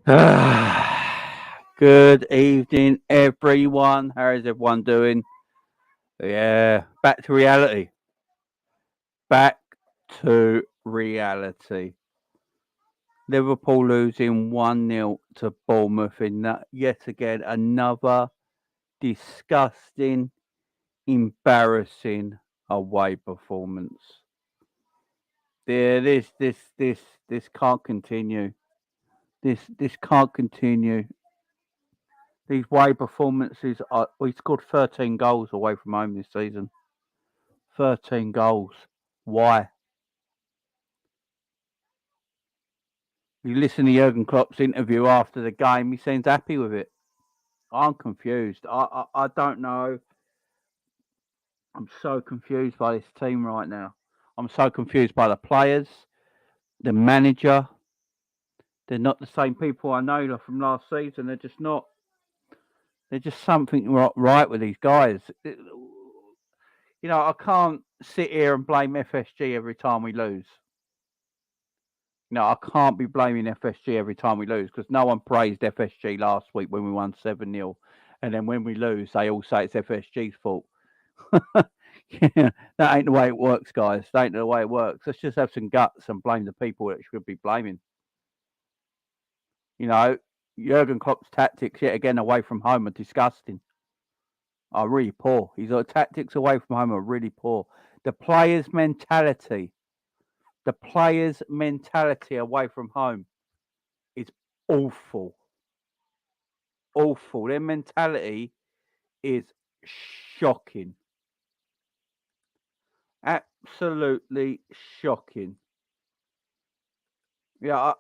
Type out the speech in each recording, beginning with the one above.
Good evening, everyone. How is everyone doing? Yeah, back to reality. Back to reality. Liverpool losing 1-0 to Bournemouth in that, yet again another disgusting, embarrassing away performance. Yeah, this can't continue. This can't continue. These away performances are. We scored 13 goals away from home this season. 13 goals. Why? You listen to Jurgen Klopp's interview after the game, he seems happy with it. I'm confused. I don't know. I'm so confused by this team right now. I'm so confused by the players, the manager. They're not the same people I know from last season. They're just not. There's just something right with these guys. I can't sit here and blame FSG every time we lose. No, I can't be blaming FSG every time we lose because no one praised FSG last week when we won 7-0. And then when we lose, they all say it's FSG's fault. Yeah, that ain't the way it works, guys. That ain't the way it works. Let's just have some guts and blame the people that should be blaming. You know, Jurgen Klopp's tactics yet again away from home are disgusting. Are really poor. His tactics away from home are really poor. The players' mentality away from home is awful. Awful. Their mentality is shocking. Absolutely shocking. Yeah,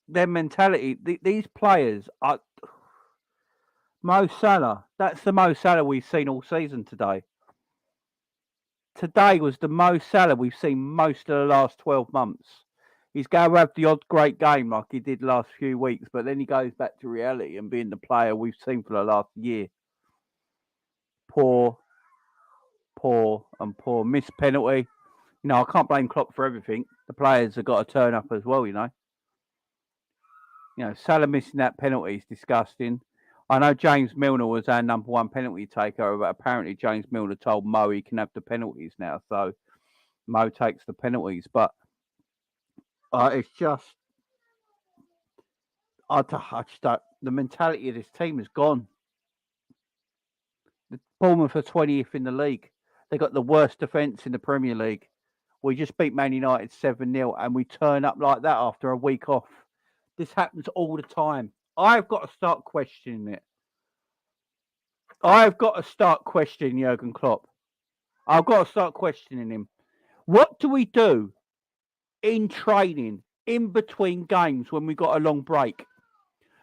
their mentality. These players are Mo Salah. That's the Mo Salah we've seen all season today. Today was the Mo Salah we've seen most of the last 12 months. He's going to have the odd great game like he did last few weeks, but then he goes back to reality and being the player we've seen for the last year. Poor, and poor. Missed penalty. I can't blame Klopp for everything. The players have got to turn up as well, Salah missing that penalty is disgusting. I know James Milner was our number one penalty taker, but apparently James Milner told Mo he can have the penalties now, so Mo takes the penalties. But it's just, I just don't, the mentality of this team is gone. The Bournemouth are 20th in the league. They got the worst defence in the Premier League. We just beat Man United 7-0 and we turn up like that after a week off. This happens all the time. I've got to start questioning it. I've got to start questioning Jurgen Klopp. I've got to start questioning him. What do we do in training in between games when we got a long break?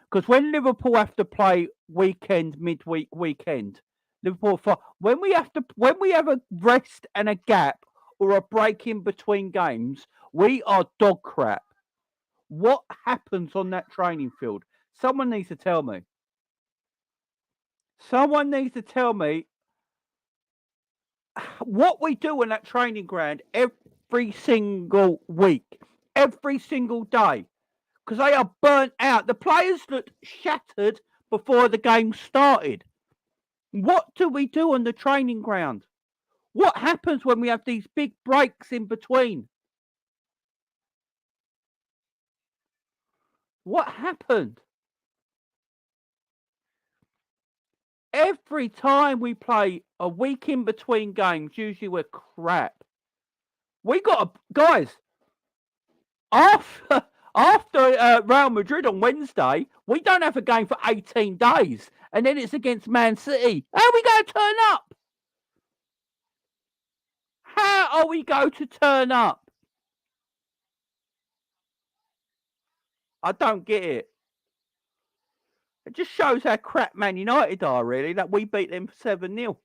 Because when Liverpool have to play weekend, midweek, weekend, Liverpool when we have a rest and a gap or a break in between games, we are dog crap. What happens on that training field? Someone needs to tell me. Someone needs to tell me what we do on that training ground every single week, every single day, because they are burnt out. The players looked shattered before the game started. What do we do on the training ground? What happens when we have these big breaks in between? What happened? Every time we play a week in between games, usually we're crap. We got guys after Real Madrid on Wednesday. We don't have a game for 18 days, and then it's against Man City. How are we going to turn up? How are we going to turn up? I don't get it. It just shows how crap Man United are, really, that we beat them 7-0.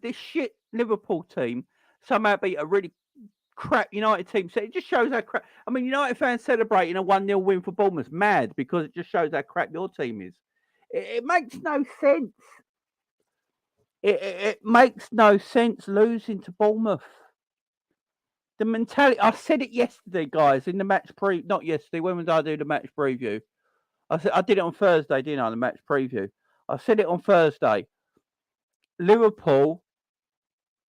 This shit Liverpool team somehow beat a really crap United team. So it just shows how crap. I mean, United fans celebrating a 1-0 win for Bournemouth, mad, because it just shows how crap your team is. It makes no sense. It makes no sense losing to Bournemouth. The mentality. I said it yesterday, guys, in the match not yesterday. When was I do the match preview? I did it on Thursday, didn't I? The match preview. I said it on Thursday. Liverpool,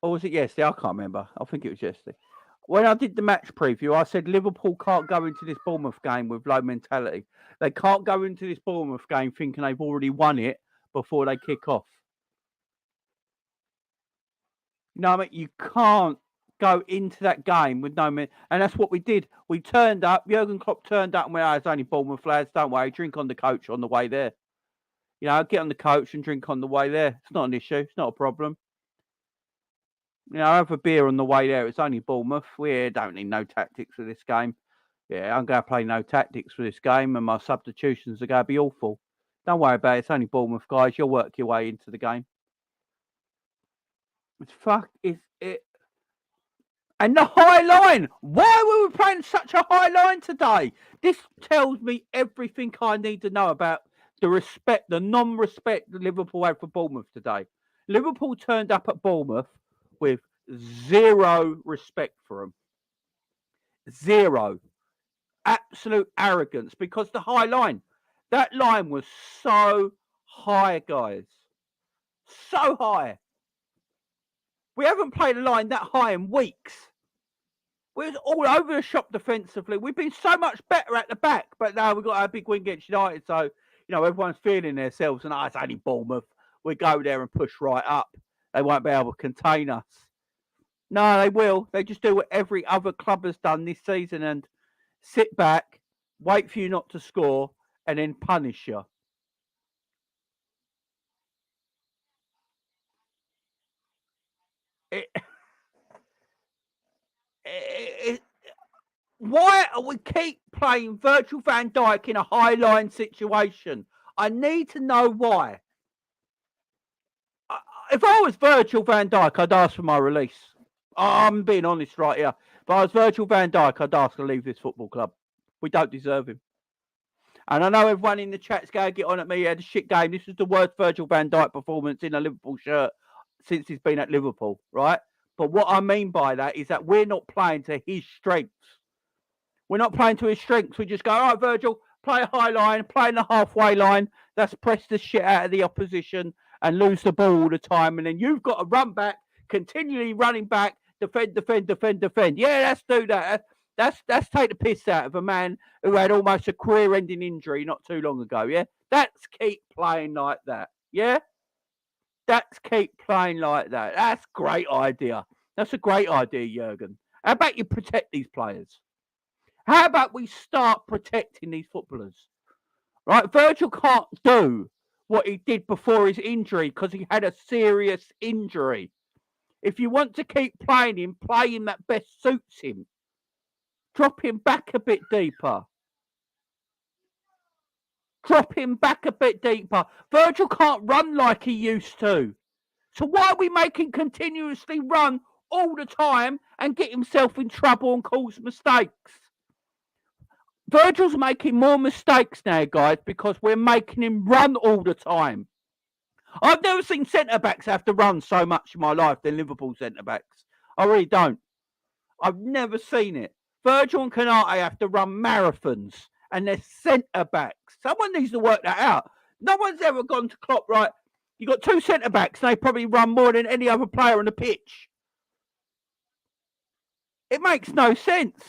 or was it yesterday? I can't remember. I think it was yesterday. When I did the match preview, I said Liverpool can't go into this Bournemouth game with low mentality. They can't go into this Bournemouth game thinking they've already won it before they kick off. You know what I mean? You can't go into that game with no and that's what we did. We turned up. Jurgen Klopp turned up and went, it's only Bournemouth lads. Don't worry, drink on the coach on the way there. You know, get on the coach and drink on the way there. It's not an issue. It's not a problem. You know, have a beer on the way there. It's only Bournemouth. We don't need no tactics for this game. Yeah, I'm going to play no tactics for this game, and my substitutions are going to be awful. Don't worry about it. It's only Bournemouth, guys. You'll work your way into the game. It's it. And the high line. Why were we playing such a high line today? This tells me everything I need to know about the non-respect that Liverpool had for Bournemouth today. Liverpool turned up at Bournemouth with zero respect for them. Zero. Absolute arrogance, because the high line, that line was so high, guys. So high. We haven't played a line that high in weeks. We're all over the shop defensively. We've been so much better at the back, but now we've got our big win against United. So, you know, everyone's feeling themselves, and it's only Bournemouth. We go there and push right up. They won't be able to contain us. No, they will. They just do what every other club has done this season and sit back, wait for you not to score, and then punish you. Why are we keep playing Virgil van Dijk in a high line situation? I need to know why. If I was Virgil van Dijk, I'd ask for my release. I'm being honest right here. If I was Virgil van Dijk, I'd ask to leave this football club. We don't deserve him. And I know everyone in the chat's going to get on at me. He had a shit game. This is the worst Virgil van Dijk performance in a Liverpool shirt since he's been at Liverpool, right? But what I mean by that is that we're not playing to his strengths. We're not playing to his strengths. We just go, all right, Virgil, play a high line, play in the halfway line. That's press the shit out of the opposition and lose the ball all the time. And then you've got to run back, continually running back, defend. Yeah, let's do that. That's take the piss out of a man who had almost a career-ending injury not too long ago, yeah? That's keep playing like that, yeah? That's keep playing like that. That's a great idea. That's a great idea, Jurgen. How about you protect these players? How about we start protecting these footballers? Right? Virgil can't do what he did before his injury because he had a serious injury. If you want to keep playing him, play him that best suits him. Drop him back a bit deeper. Drop him back a bit deeper. Virgil can't run like he used to. So why are we making continuously run all the time and get himself in trouble and cause mistakes? Virgil's making more mistakes now, guys, because we're making him run all the time. I've never seen centre-backs have to run so much in my life than Liverpool centre-backs. I really don't. I've never seen it. Virgil and Konate have to run marathons, and they're centre-backs. Someone needs to work that out. No one's ever gone to Klopp, right? You've got two centre-backs, and they probably run more than any other player on the pitch. It makes no sense.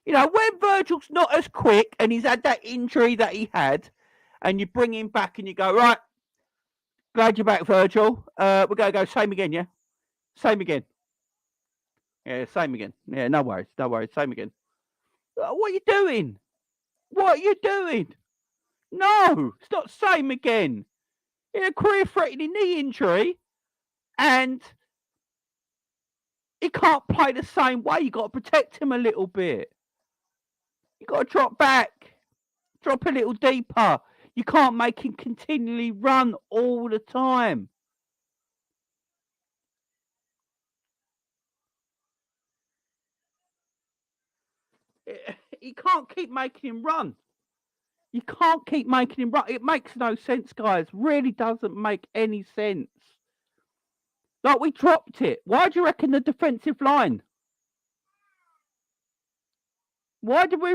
You know, when Virgil's not as quick and he's had that injury that he had, and you bring him back and you go, right, glad you're back, Virgil. We're going to go same again, yeah? Same again. Yeah, same again. Yeah, no worries. Same again. What are you doing? What are you doing? No, it's not same again. In a career-threatening knee injury, and he can't play the same way. You've got to protect him a little bit. You've got to drop back. Drop a little deeper. You can't make him continually run all the time. You can't keep making him run. You can't keep making him run. It makes no sense, guys. Really doesn't make any sense. Like, we dropped it. Why do you reckon the defensive line? Why did we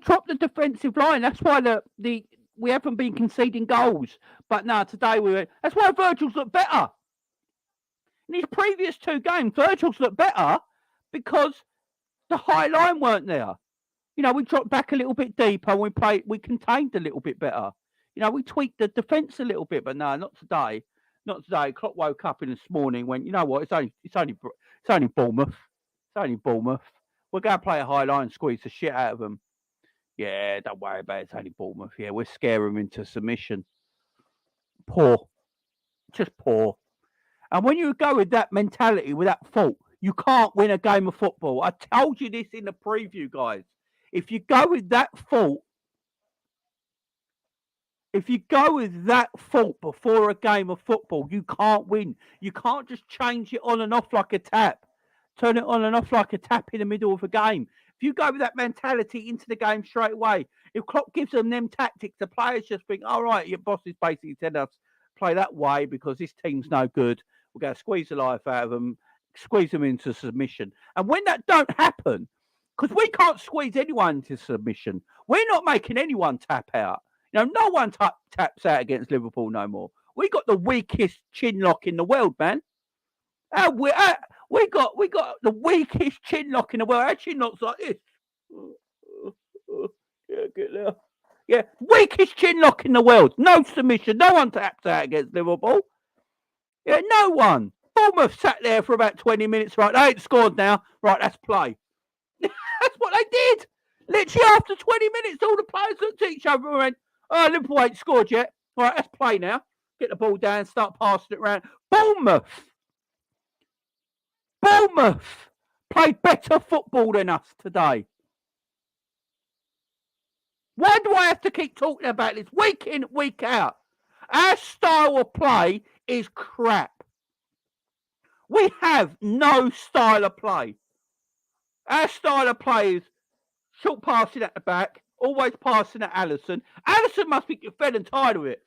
dropped the defensive line? That's why we haven't been conceding goals. But no, today we went. That's why Virgil's looked better. In his previous 2 games, Virgil's looked better because the high line weren't there. You know, we dropped back a little bit deeper. We contained a little bit better. You know, we tweaked the defence a little bit, but no, not today. Not today. Klopp woke up in this morning and went, you know what? It's only Bournemouth. It's only Bournemouth. We're going to play a high line and squeeze the shit out of them. Yeah, don't worry about it. It's only Bournemouth. Yeah, we'll scare them into submission. Poor. Just poor. And when you go with that mentality, with that thought, you can't win a game of football. I told you this in the preview, guys. If you go with that thought, before a game of football, you can't win. You can't just change it on and off like a tap. Turn it on and off like a tap in the middle of a game. If you go with that mentality into the game straight away, if Klopp gives them tactics, the players just think, all right, your boss is basically telling us play that way because this team's no good. We're going to squeeze the life out of them, squeeze them into submission. And when that don't happen, because we can't squeeze anyone into submission, we're not making anyone tap out. You know, no one taps out against Liverpool no more. We got the weakest chin lock in the world, man. We got the weakest chin lock in the world. Our chin lock's like this. Yeah, get there. Yeah, weakest chin lock in the world. No submission. No one taps out against Liverpool. Yeah, no one. Bournemouth sat there for about 20 minutes. Right, they ain't scored now. Right, let's play. That's what they did. Literally after 20 minutes, all the players looked at each other and went, oh, Liverpool ain't scored yet. All right, let's play now. Get the ball down, start passing it around. Bournemouth played better football than us today. Why do I have to keep talking about this week in, week out? Our style of play is crap. We have no style of play. Our style of play is short passing at the back, always passing at Alisson. Alisson must be fed and tired of it.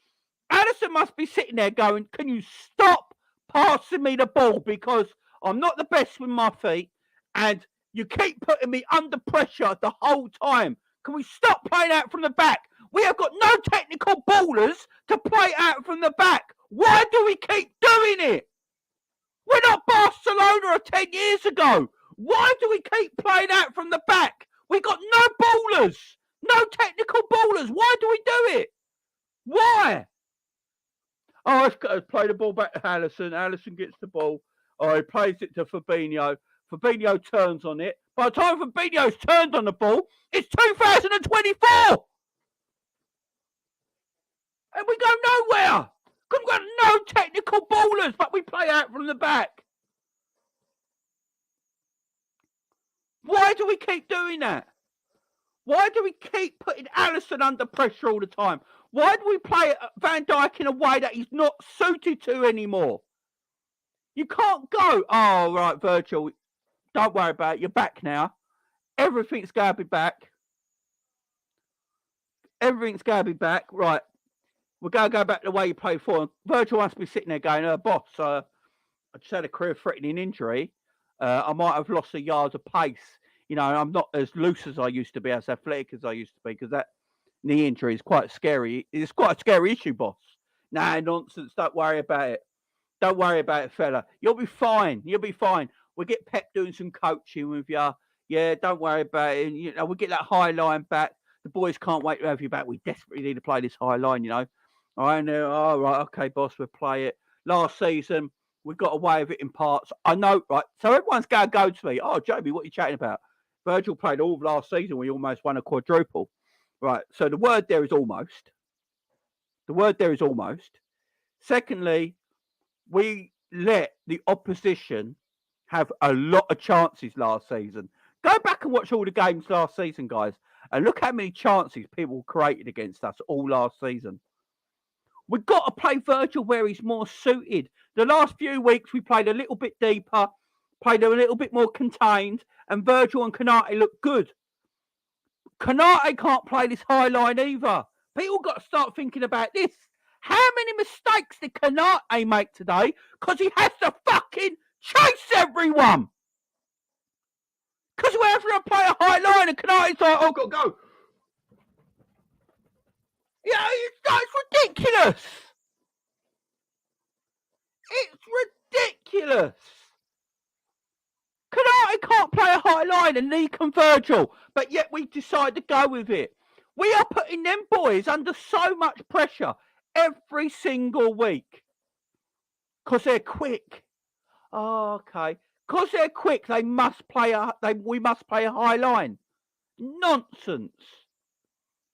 Alisson must be sitting there going, can you stop passing me the ball because I'm not the best with my feet and you keep putting me under pressure the whole time. Can we stop playing out from the back? We have got no technical ballers to play out from the back. Why do we keep doing it? We're not Barcelona of 10 years ago. Why do we keep playing out from the back? We got no ballers, no technical ballers. Why do we do it? Why? Oh, let's play the ball back to Alisson. Alisson gets the ball. Oh, he plays it to Fabinho. Fabinho turns on it. By the time Fabinho's turned on the ball, it's 2024. And we go nowhere. Because we've got no technical ballers, but we play out from the back. Why do we keep doing that? Why do we keep putting Alisson under pressure all the time? Why do we play Van Dijk in a way that he's not suited to anymore? You can't go, oh, right, Virgil, don't worry about it. You're back now. Everything's going to be back. Everything's going to be back. Right. We're going to go back the way you played before. Virgil must be sitting there going, boss, I just had a career-threatening injury. I might have lost a yard of pace. You know, I'm not as loose as I used to be, as athletic as I used to be, because that knee injury is quite scary. It's quite a scary issue, boss. Nah, nonsense. Don't worry about it. Don't worry about it, fella. You'll be fine. You'll be fine. We'll get Pep doing some coaching with you. Yeah, don't worry about it. You know, we'll get that high line back. The boys can't wait to have you back. We desperately need to play this high line, you know. I know. All right, okay, boss, we'll play it. Last season, we got away with it in parts. I know, right? So everyone's going to go to me. Oh, Joby, what are you chatting about? Virgil played all of last season. We almost won a quadruple. Right, so the word there is almost. The word there is almost. Secondly, we let the opposition have a lot of chances last season. Go back and watch all the games last season, guys, and look how many chances people created against us all last season. We've got to play Virgil where he's more suited. The last few weeks, we played a little bit deeper, played a little bit more contained, and Virgil and Konate look good. Konate can't play this high line either. People got to start thinking about this. How many mistakes did Kanate make today? Because he has to fucking chase everyone. Because we're having to play a high line and Kanate's like, oh, go. Yeah, it's ridiculous. It's ridiculous. Kanate can't play a high line and Lee can Virgil, but yet we decide to go with it. We are putting them boys under so much pressure every single week. Because they're quick. Oh, okay. Because they're quick, we must play a high line. Nonsense.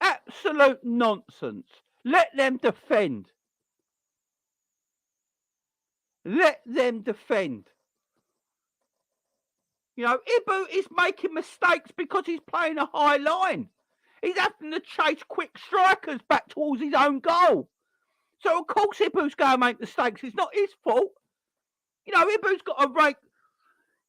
Absolute nonsense. Let them defend. Let them defend. You know, Ibu is making mistakes because he's playing a high line. He's having to chase quick strikers back towards his own goal. So, of course, Ibu's going to make mistakes. It's not his fault. You know, Ibu's got a rate.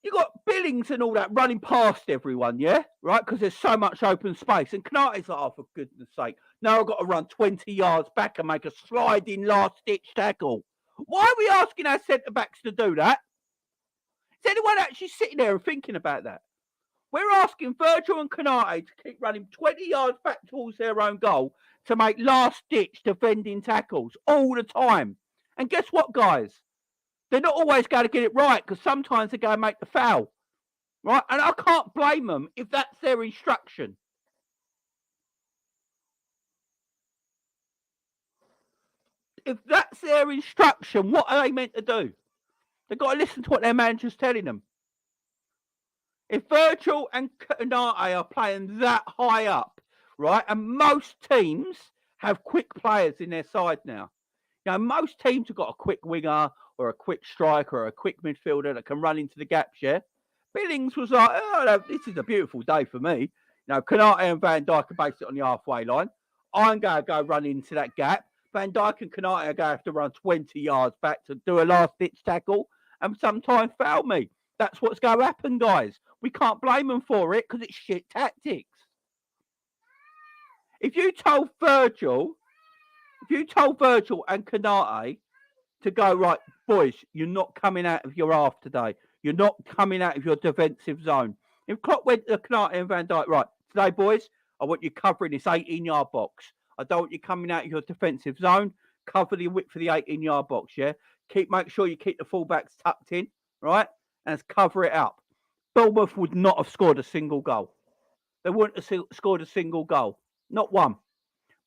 You got Billings and all that running past everyone, yeah? Right? Because there's so much open space. And Kanate's like, oh, for goodness sake. Now I've got to run 20 yards back and make a sliding last-ditch tackle. Why are we asking our centre-backs to do that? Is anyone actually sitting there and thinking about that? We're asking Virgil and Kanate to keep running 20 yards back towards their own goal to make last-ditch defending tackles all the time. And guess what, guys? They're not always going to get it right because sometimes they're going to make the foul. Right? And I can't blame them if that's their instruction. If that's their instruction, what are they meant to do? They've got to listen to what their manager's telling them. If Virgil and Kanate are playing that high up, right, and most teams have quick players in their side now. You know, most teams have got a quick winger or a quick striker or a quick midfielder that can run into the gaps, yeah? Billings was like, oh, this is a beautiful day for me. You know, Kanate and Van Dijk are based it on the halfway line. I'm going to go run into that gap. Van Dijk and Kanate are going to have to run 20 yards back to do a last-ditch tackle and sometimes foul me. That's what's going to happen, guys. We can't blame them for it because it's shit tactics. If you told Virgil and Kanate to go, right, boys, you're not coming out of your half today. You're not coming out of your defensive zone. If Klopp went to Kanate and Van Dijk, right, today, boys, I want you covering this 18-yard box. I don't want you coming out of your defensive zone. Cover the width for the 18-yard box, yeah? Make sure you keep the fullbacks tucked in, right? And cover it up. Bournemouth would not have scored a single goal. They wouldn't have scored a single goal. Not one.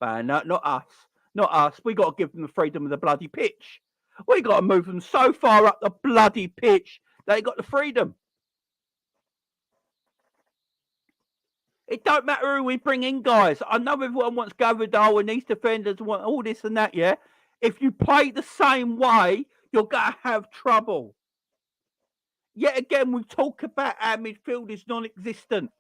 But no, not us. Not us. We got to give them the freedom of the bloody pitch. We got to move them so far up the bloody pitch they got the freedom. It don't matter who we bring in, guys. I know everyone wants Gavidal and these defenders want all this and that, yeah? If you play the same way, you're going to have trouble. Yet again, we talk about our midfield is non-existent.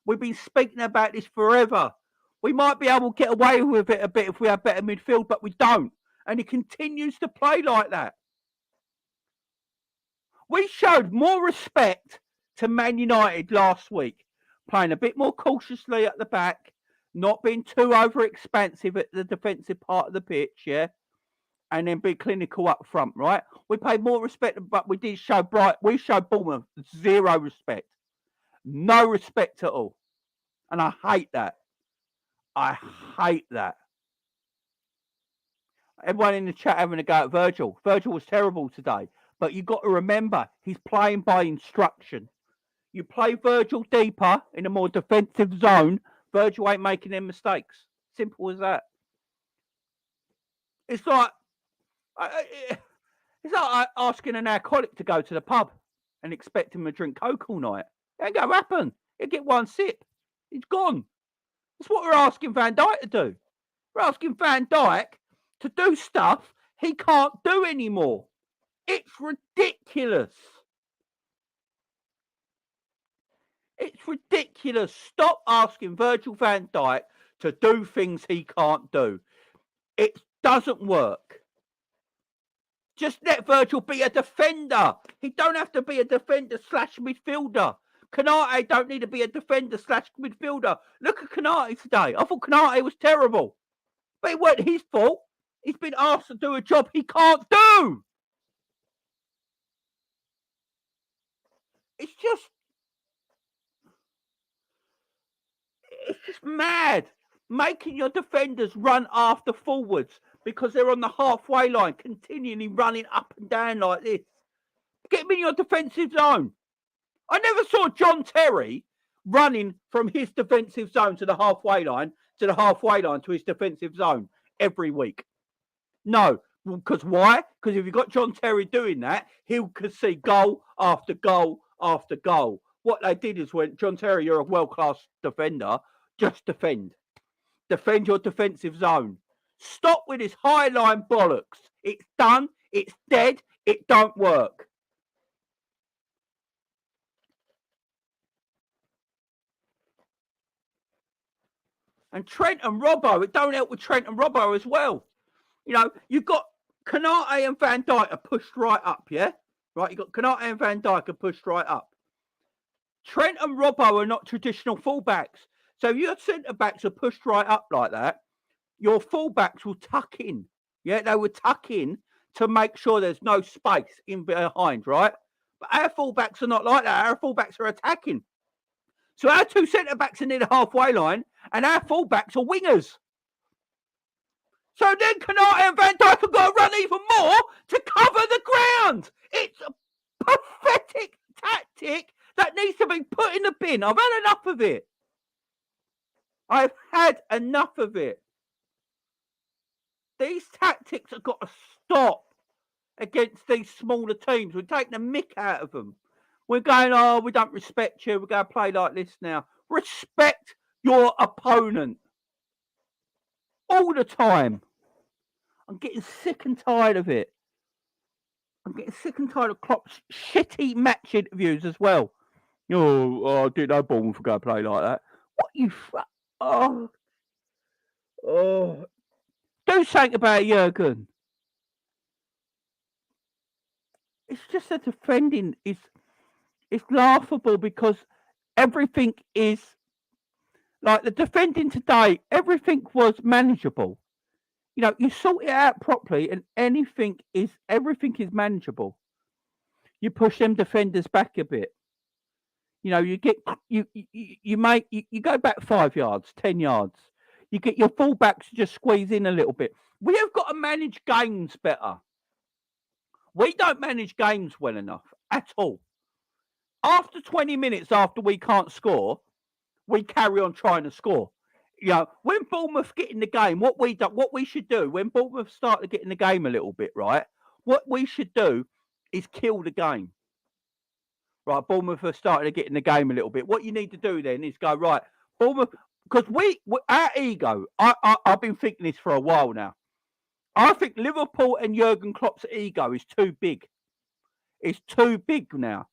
We've been speaking about this forever. We might be able to get away with it a bit if we have better midfield, but we don't. And it continues to play like that. We showed more respect to Man United last week, playing a bit more cautiously at the back, not being too over-expansive at the defensive part of the pitch, yeah? And then be clinical up front, right? We paid more respect, but we showed Bournemouth zero respect. No respect at all. And I hate that. I hate that. Everyone in the chat having a go at Virgil. Virgil was terrible today. But you've got to remember, he's playing by instruction. You play Virgil deeper in a more defensive zone, Virgil ain't making them mistakes. Simple as that. It's like asking an alcoholic to go to the pub and expect him to drink Coke all night. It ain't going to happen. He'll get one sip. He's gone. That's what we're asking Van Dijk to do. We're asking Van Dijk to do stuff he can't do anymore. It's ridiculous. It's ridiculous. Stop asking Virgil van Dijk to do things he can't do. It doesn't work. Just let Virgil be a defender. He don't have to be a defender / midfielder. Kanate don't need to be a defender / midfielder. Look at Kanate today. I thought Kanate was terrible. But it weren't his fault. He's been asked to do a job he can't do. It's just mad. Making your defenders run after forwards because they're on the halfway line, continually running up and down like this. Get them in your defensive zone. I never saw John Terry running from his defensive zone to the halfway line, to his defensive zone every week. No, because why? Because if you've got John Terry doing that, he'll see goal after goal after goal. What they did is when John Terry, you're a world-class defender, just defend. Defend your defensive zone. Stop with this high line bollocks. It's done. It's dead. It don't work. And Trent and Robbo, it don't help with Trent and Robbo as well. You know, you've got Canate and Van Dijk are pushed right up, yeah? Right, you've got Canate and Van Dijk are pushed right up. Trent and Robbo are not traditional fullbacks. So if your centre-backs are pushed right up like that, your fullbacks will tuck in. Yeah, they will tuck in to make sure there's no space in behind, right? But our fullbacks are not like that. Our fullbacks are attacking. So our two centre-backs are near the halfway line, and our fullbacks are wingers. So then Canate and Van Dijk have got to run even more to cover the ground. It's a pathetic tactic that needs to be put in the bin. I've had enough of it. I've had enough of it. These tactics have got to stop against these smaller teams. We're taking the mick out of them. We're going, oh, we don't respect you. We're going to play like this now. Respect your opponent. All the time. I'm getting sick and tired of it. I'm getting sick and tired of Klopp's shitty match interviews as well. Oh, I didn't know Bournemouth were going to play like that. What you... Oh. Do something about it, Jurgen. It's just that defending is... It's laughable because everything is... Like, the defending today, everything was manageable. You know, you sort it out properly and everything is manageable. You push them defenders back a bit. You know, you go back 5 yards, 10 yards. You get your fullbacks to just squeeze in a little bit. We have got to manage games better. We don't manage games well enough at all. After 20 minutes after we can't score, we carry on trying to score. You know, when Bournemouth get in the game, what we should do, when Bournemouth start to get in the game a little bit, right? What we should do is kill the game. Right, Bournemouth are starting to get in the game a little bit. What you need to do then is go, right, Bournemouth, because our ego, I've been thinking this for a while now. I think Liverpool and Jurgen Klopp's ego is too big. It's too big now.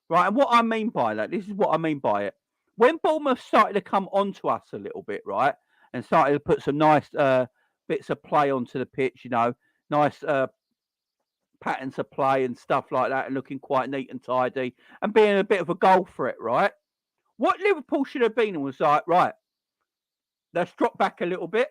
Right, and what I mean by that, this is what I mean by it. When Bournemouth started to come onto us a little bit, right, and started to put some nice bits of play onto the pitch, you know, nice patterns of play and stuff like that, and looking quite neat and tidy, and being a bit of a goal threat, right? What Liverpool should have been was like, right, let's drop back a little bit.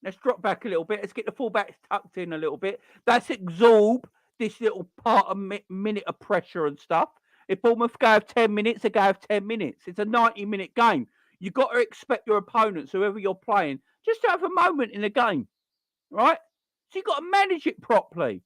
Let's get the fullbacks tucked in a little bit. Let's absorb this little part of minute of pressure and stuff. If Bournemouth go have 10 minutes, they go have 10 minutes. It's a 90-minute game. You've got to expect your opponents, whoever you're playing, just to have a moment in the game, right? So you've got to manage it properly.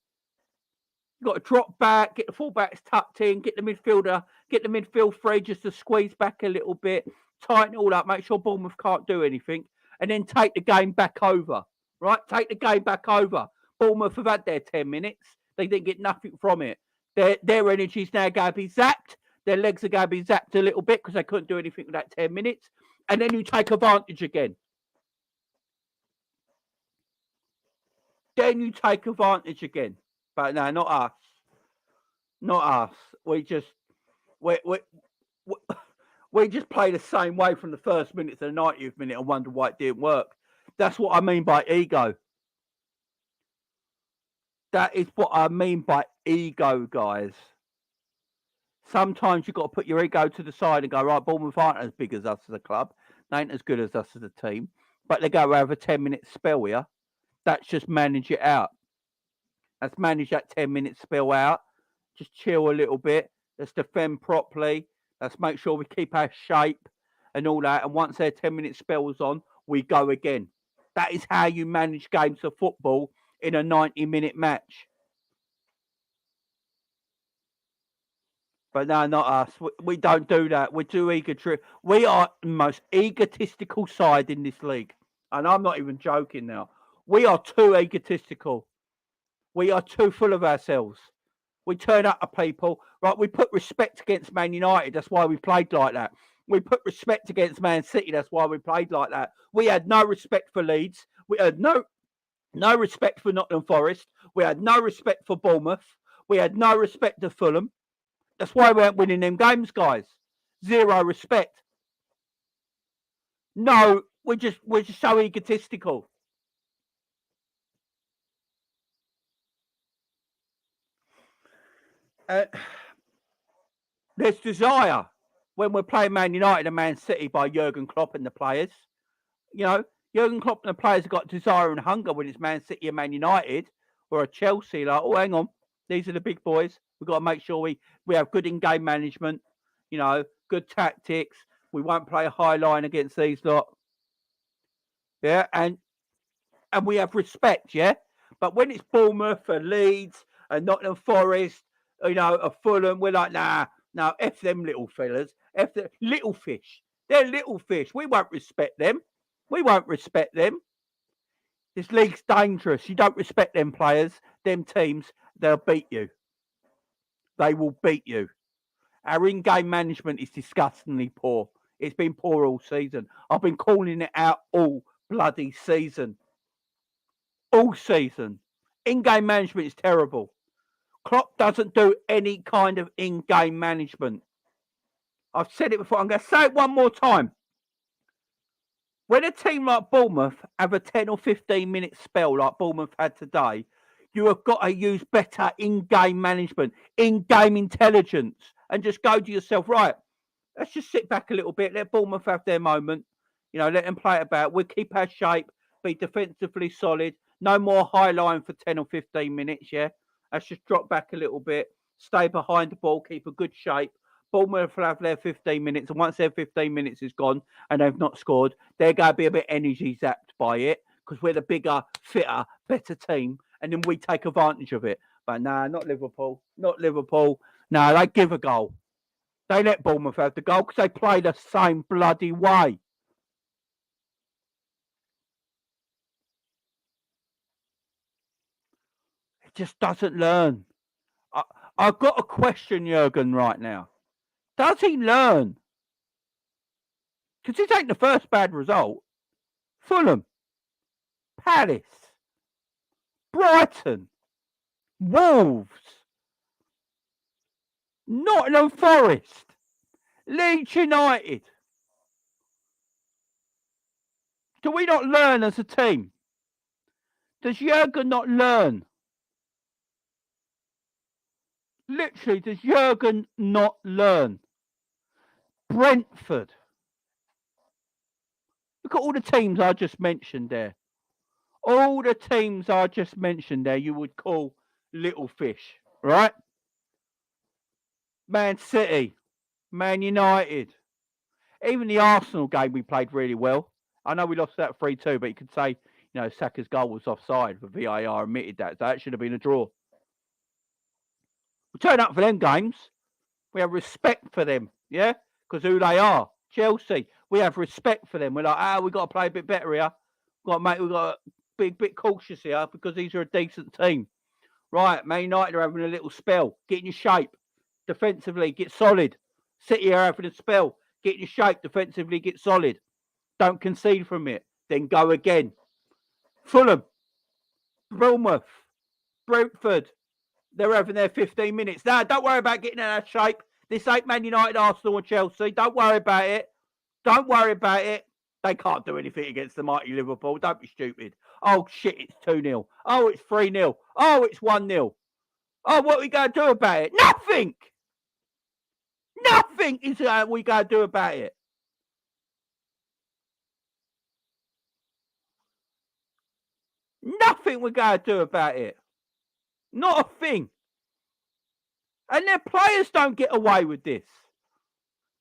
You've got to drop back, get the fullbacks tucked in, get the midfield free just to squeeze back a little bit, tighten it all up, make sure Bournemouth can't do anything, and then take the game back over, right? Take the game back over. Bournemouth have had their 10 minutes. They didn't get nothing from it. Their energy's now going to be zapped. Their legs are going to be zapped a little bit because they couldn't do anything with that 10 minutes. And then you take advantage again. But no, not us. Not us. We just play the same way from the first minute to the 90th minute and wonder why it didn't work. That's what I mean by ego. That is what I mean by ego, guys. Sometimes you've got to put your ego to the side and go, right, Bournemouth aren't as big as us as a club. They ain't as good as us as a team. But they go have a 10-minute spell here. That's just manage it out. Let's manage that 10-minute spell out. Just chill a little bit. Let's defend properly. Let's make sure we keep our shape and all that. And once their 10-minute spell's on, we go again. That is how you manage games of football in a 90-minute match. But no, not us. We don't do that. We're too egotistic. We are the most egotistical side in this league. And I'm not even joking now. We are too egotistical. We are too full of ourselves. We turn up to people. Right, we put respect against Man United. That's why we played like that. We put respect against Man City. That's why we played like that. We had no respect for Leeds. We had no respect for Nottingham Forest. We had no respect for Bournemouth. We had no respect for Fulham. That's why we weren't winning them games, guys. Zero respect. No, we're just so egotistical. There's desire when we're playing Man United and Man City by Jurgen Klopp and the players. You know, Jurgen Klopp and the players have got desire and hunger when it's Man City and Man United or a Chelsea. Like, oh, hang on, these are the big boys. We've got to make sure we have good in-game management, you know, good tactics. We won't play a high line against these lot. Yeah, and we have respect, yeah? But when it's Bournemouth and Leeds and Nottingham Forest, you know, a Fulham, we're like, nah, no, F them little fellas. F the little fish. They're little fish. We won't respect them. We won't respect them. This league's dangerous. You don't respect them players, them teams, they'll beat you. They will beat you. Our in-game management is disgustingly poor. It's been poor all season. I've been calling it out all bloody season. All season. In-game management is terrible. Klopp doesn't do any kind of in-game management. I've said it before. I'm going to say it one more time. When a team like Bournemouth have a 10 or 15-minute spell like Bournemouth had today, you have got to use better in-game management, in-game intelligence, and just go to yourself, right, let's just sit back a little bit, let Bournemouth have their moment, you know, let them play it about. We'll keep our shape, be defensively solid, no more high line for 10 or 15 minutes, yeah? Let's just drop back a little bit, stay behind the ball, keep a good shape. Bournemouth will have their 15 minutes, and once their 15 minutes is gone and they've not scored, they're going to be a bit energy zapped by it because we're the bigger, fitter, better team, and then we take advantage of it. But nah, not Liverpool. Not Liverpool. No, they give a goal. They let Bournemouth have the goal because they play the same bloody way. It just doesn't learn. I've got a question, Jurgen, right now. Does he learn? Because this ain't the first bad result. Fulham, Palace, Brighton, Wolves, Nottingham Forest, Leeds United. Do we not learn as a team? Does Jurgen not learn? Literally, does Jurgen not learn? Brentford. Look at all the teams I just mentioned there. All the teams I just mentioned there you would call little fish, right? Man City, Man United. Even the Arsenal game we played really well. I know we lost that 3-2, but you could say, you know, Saka's goal was offside, but VAR admitted that. So that should have been a draw. We turn up for them games. We have respect for them, yeah? Because who they are. Chelsea, we have respect for them. We're like, we've got to play a bit better here. We've got to be a bit cautious here because these are a decent team. Right, Man United are having a little spell. Get in your shape. Defensively, get solid. City are having a spell. Get in your shape. Defensively, get solid. Don't concede from it. Then go again. Fulham, Bournemouth, Brentford. They're having their 15 minutes. Now, don't worry about getting in that shape. This ain't Man United, Arsenal, or Chelsea. Don't worry about it. Don't worry about it. They can't do anything against the mighty Liverpool. Don't be stupid. Oh, shit, it's 2-0. Oh, it's 3-0. Oh, it's 1-0. Oh, what are we going to do about it? Nothing. Nothing is what we going to do about it. Nothing. nothing we're going to do about it. Not a thing. And their players don't get away with this.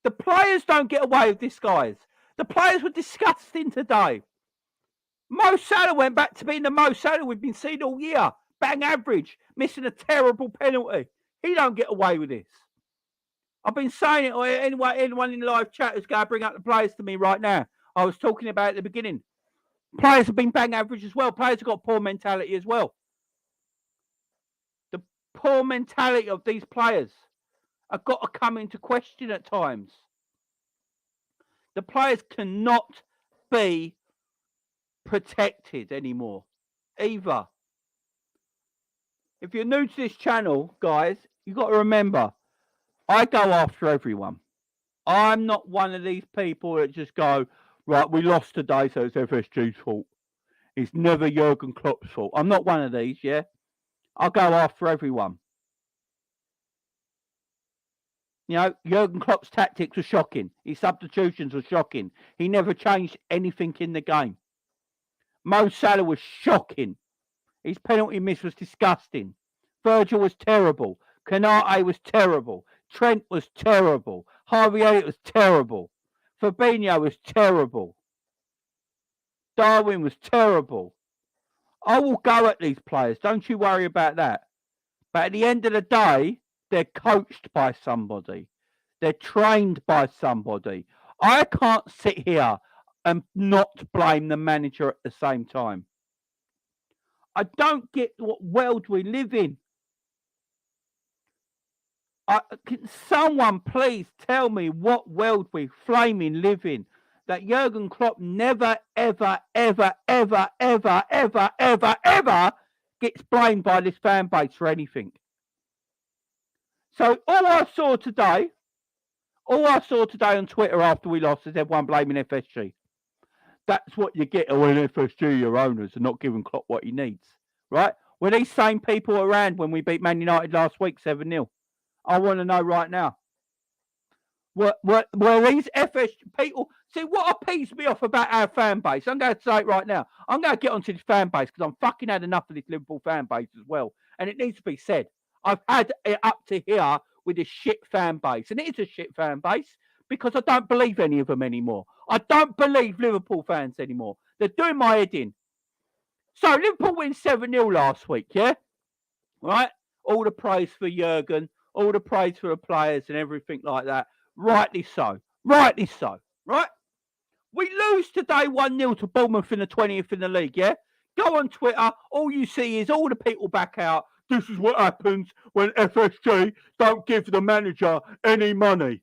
The players don't get away with this, guys. The players were disgusting today. Mo Salah went back to being the Mo Salah we've been seeing all year. Bang average, missing a terrible penalty. He don't get away with this. I've been saying it, or anyone in the live chat who's going to bring up the players to me right now. I was talking about it at the beginning. Players have been bang average as well. Players have got poor mentality as well. The poor mentality of these players have got to come into question at times. The players cannot be protected anymore, either. If you're new to this channel, guys, you've got to remember, I go after everyone. I'm not one of these people that just go, right, we lost today, so it's FSG's fault. It's never Jurgen Klopp's fault. I'm not one of these, yeah? I'll go after everyone. You know, Jurgen Klopp's tactics were shocking. His substitutions were shocking. He never changed anything in the game. Mo Salah was shocking. His penalty miss was disgusting. Virgil was terrible. Konate was terrible. Trent was terrible. Harvey Elliott was terrible. Fabinho was terrible. Darwin was terrible. I will go at these players. Don't you worry about that. But at the end of the day, they're coached by somebody. They're trained by somebody. I can't sit here and not blame the manager at the same time. I don't get what world we live in. Can someone please tell me what world we flaming live in? That Jurgen Klopp never, ever, ever, ever, ever, ever, ever, ever gets blamed by this fan base for anything. So all I saw today on Twitter after we lost is everyone blaming FSG. That's what you get when FSG, your owners, are not giving Klopp what he needs, right? Were these same people around when we beat Man United last week 7-0? I want to know right now. Were these FSG people... See, what appeased me off about our fan base, I'm going to say it right now. I'm going to get onto this fan base because I'm fucking had enough of this Liverpool fan base as well. And it needs to be said. I've had it up to here with this shit fan base. And it is a shit fan base because I don't believe any of them anymore. I don't believe Liverpool fans anymore. They're doing my head in. So Liverpool win 7-0 last week, yeah? Right? All the praise for Jurgen, all the praise for the players and everything like that. Rightly so. Rightly so. Right? We lose today 1-0 to Bournemouth in the 20th in the league, yeah? Go on Twitter. All you see is all the people back out. This is what happens when FSG don't give the manager any money.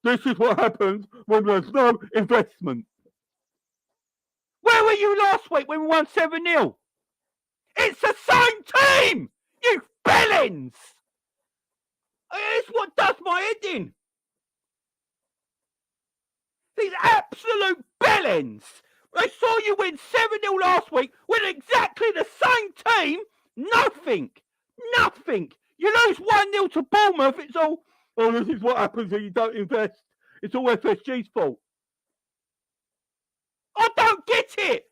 This is what happens when there's no investment. Where were you last week when we won 7-0? It's the same team! You bellends! It's what does my head in. These absolute bellends. I saw you win 7-0 last week with exactly the same team. Nothing. Nothing. You lose 1-0 to Bournemouth. It's all, oh, this is what happens when you don't invest. It's all FSG's fault. I don't get it.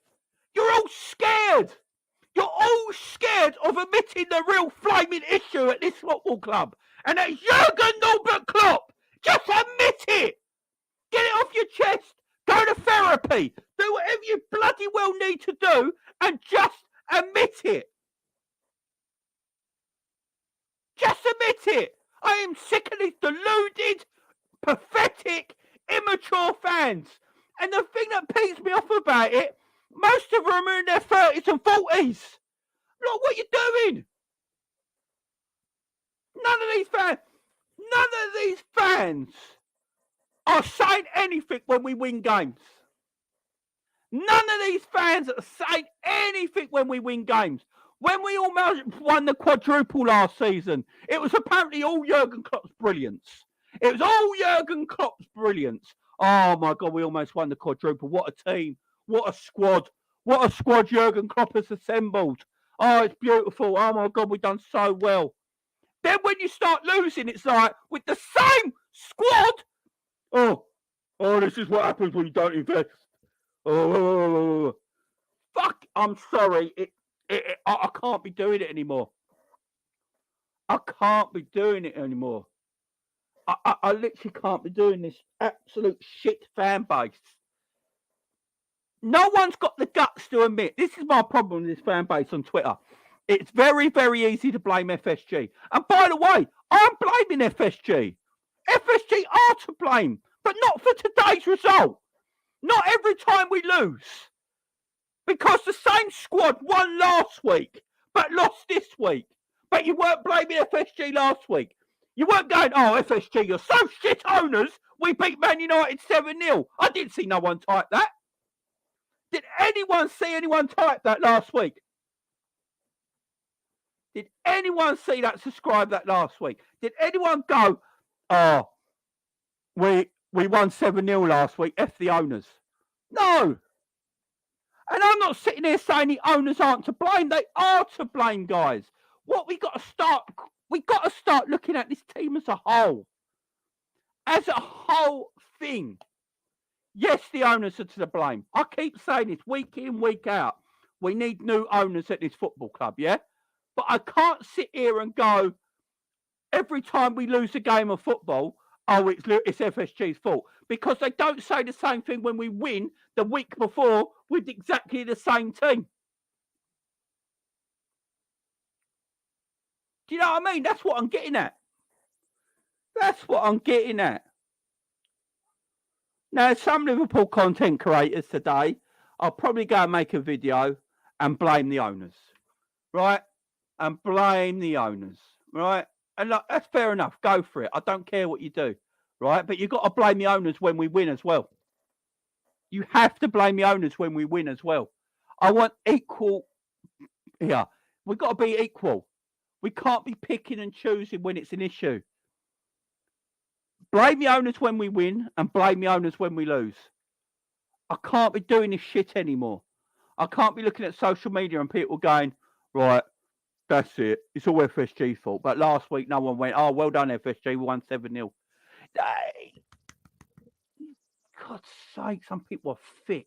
You're all scared. You're all scared of admitting the real flaming issue at this football club. And that's Jurgen Norbert Klopp. Just admit it. Get it off your chest. Go to therapy. Do whatever you bloody well need to do and just admit it. Just admit it. I am sick of these deluded, pathetic, immature fans. And the thing that pisses me off about it, most of them are in their 30s and 40s. Look what you're doing. None of these fans are saying anything when we win games. None of these fans are saying anything when we win games. When we almost won the quadruple last season, it was apparently all Jurgen Klopp's brilliance. It was all Jurgen Klopp's brilliance. Oh my God, we almost won the quadruple. What a team. What a squad. What a squad Jurgen Klopp has assembled. Oh, it's beautiful. Oh my God, we've done so well. Then when you start losing, it's like, with the same squad, oh, this is what happens when you don't invest. Oh, fuck, I'm sorry. I can't be doing it anymore. I can't be doing it anymore. I literally can't be doing this absolute shit fan base. No one's got the guts to admit. This is my problem with this fan base on Twitter. It's very, very easy to blame FSG. And by the way, I'm blaming FSG. FSG are to blame, but not for today's result. Not every time we lose. Because the same squad won last week, but lost this week. But you weren't blaming FSG last week. You weren't going, oh, FSG, you're so shit owners, we beat Man United 7-0. I didn't see no one type that. Did anyone see anyone type that last week? Did anyone see that, subscribe that last week? Did anyone go, oh, we won 7-0 last week, F the owners? No. And I'm not sitting here saying the owners aren't to blame. They are to blame, guys. What we got to start looking at this team as a whole. As a whole thing. Yes, the owners are to blame. I keep saying this week in, week out. We need new owners at this football club, yeah? But I can't sit here and go, every time we lose a game of football, oh, it's FSG's fault. Because they don't say the same thing when we win the week before with exactly the same team. Do you know what I mean? That's what I'm getting at. That's what I'm getting at. Now, some Liverpool content creators today, I'll probably go and make a video and blame the owners, right? And blame the owners, right? And look, that's fair enough. Go for it. I don't care what you do, right? But you've got to blame the owners when we win as well. You have to blame the owners when we win as well. I want equal here. We've got to be equal. We can't be picking and choosing when it's an issue. Blame the owners when we win and blame the owners when we lose. I can't be doing this shit anymore. I can't be looking at social media and people going, right, that's it. It's all FSG's fault. But last week, no one went, oh, well done, FSG. We won 7-0. God's sake, some people are thick.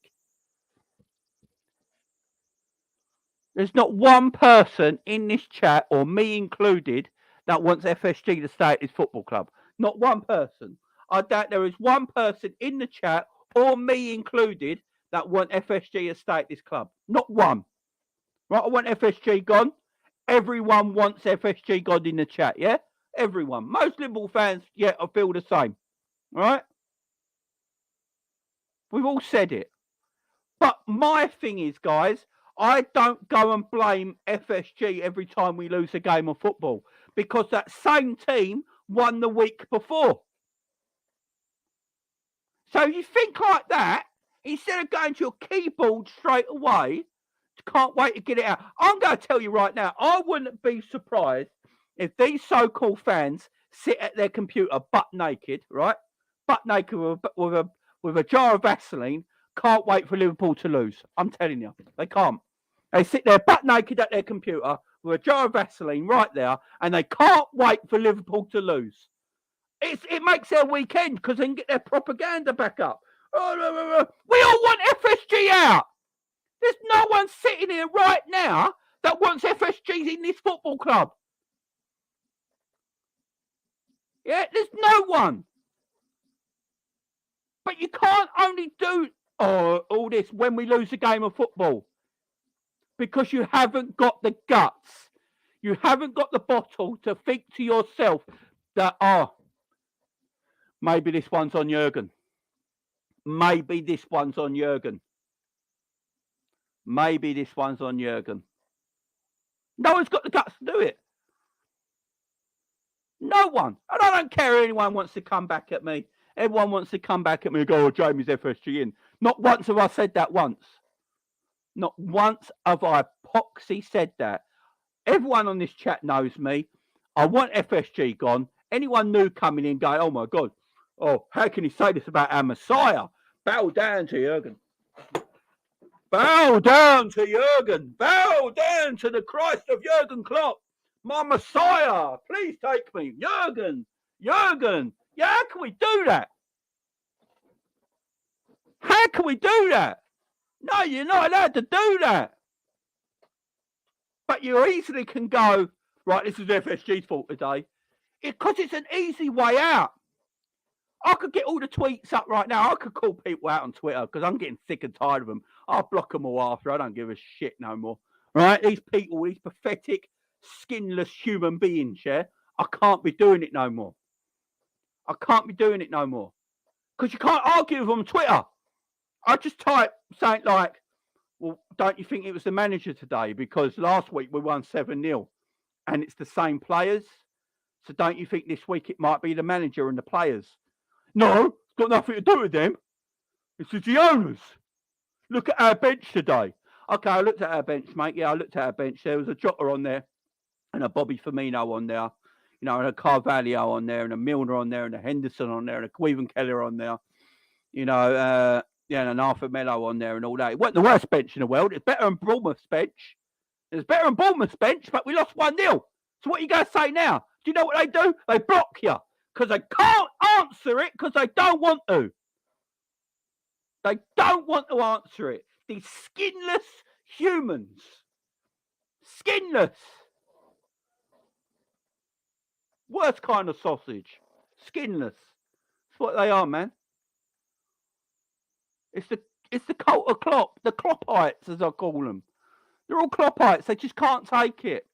There's not one person in this chat, or me included, that wants FSG to stay at this football club. Not one person. I doubt there is one person in the chat, or me included, that want FSG to stay at this club. Not one. Right? I want FSG gone. Everyone wants FSG gone in the chat, yeah? Everyone. Most Liverpool fans, yeah, I feel the same. Right? We've all said it. But my thing is, guys, I don't go and blame FSG every time we lose a game of football. Because that same team won the week before. So you think like that, instead of going to your keyboard straight away, can't wait to get it out. I'm going to tell you right now, I wouldn't be surprised if these so-called fans sit at their computer butt naked, right? Butt naked with a jar of Vaseline, can't wait for Liverpool to lose. I'm telling you, they can't. They sit there butt naked at their computer with a jar of Vaseline right there, and they can't wait for Liverpool to lose. It makes their weekend because they can get their propaganda back up. We all want FSG out. There's no one sitting here right now that wants FSGs in this football club. Yeah, there's no one. But you can't only do all this when we lose a game of football. Because you haven't got the guts. You haven't got the bottle to think to yourself that, maybe this one's on Jurgen. Maybe this one's on Jurgen. Maybe this one's on Jurgen. No one's got the guts to do it. No one. And I don't care if anyone wants to come back at me. Everyone wants to come back at me and go, oh, Jamie's FSG in. Not once have I said that once. Not once have I poxy said that. Everyone on this chat knows me. I want FSG gone. Anyone new coming in going, oh, my God. Oh, how can he say this about our Messiah? Bow down to Jurgen. Bow down to Jurgen. Bow down to the Christ of Jurgen Klopp. My Messiah. Please take me. Jurgen. Jurgen. Yeah, how can we do that? How can we do that? No, you're not allowed to do that. But you easily can go, right, this is FSG's fault today. Because it's an easy way out. I could get all the tweets up right now. I could call people out on Twitter because I'm getting sick and tired of them. I'll block them all after. I don't give a shit no more. Right? These people, these pathetic, skinless human beings, yeah? I can't be doing it no more. I can't be doing it no more. Because you can't argue with them on Twitter. I just type something like, well, don't you think it was the manager today? Because last week we won 7-0 and it's the same players. So don't you think this week it might be the manager and the players? No, it's got nothing to do with them. It's the owners. Look at our bench today. Okay, I looked at our bench, mate. Yeah, I looked at our bench. There was a Jota on there and a Bobby Firmino on there. You know, and a Carvalho on there and a Milner on there and a Henderson on there and a Queven Keller on there. You know, and an Arthur Melo on there and all that. It wasn't the worst bench in the world. It's better than Bournemouth's bench. It's better than Bournemouth's bench, but we lost 1-0. So what are you going to say now? Do you know what they do? They block you because they can't answer it because they don't want to. They don't want to answer it. These skinless humans. Skinless. Worst kind of sausage. Skinless. That's what they are, man. It's the cult of Klopp. The Kloppites, as I call them. They're all Kloppites. They just can't take it.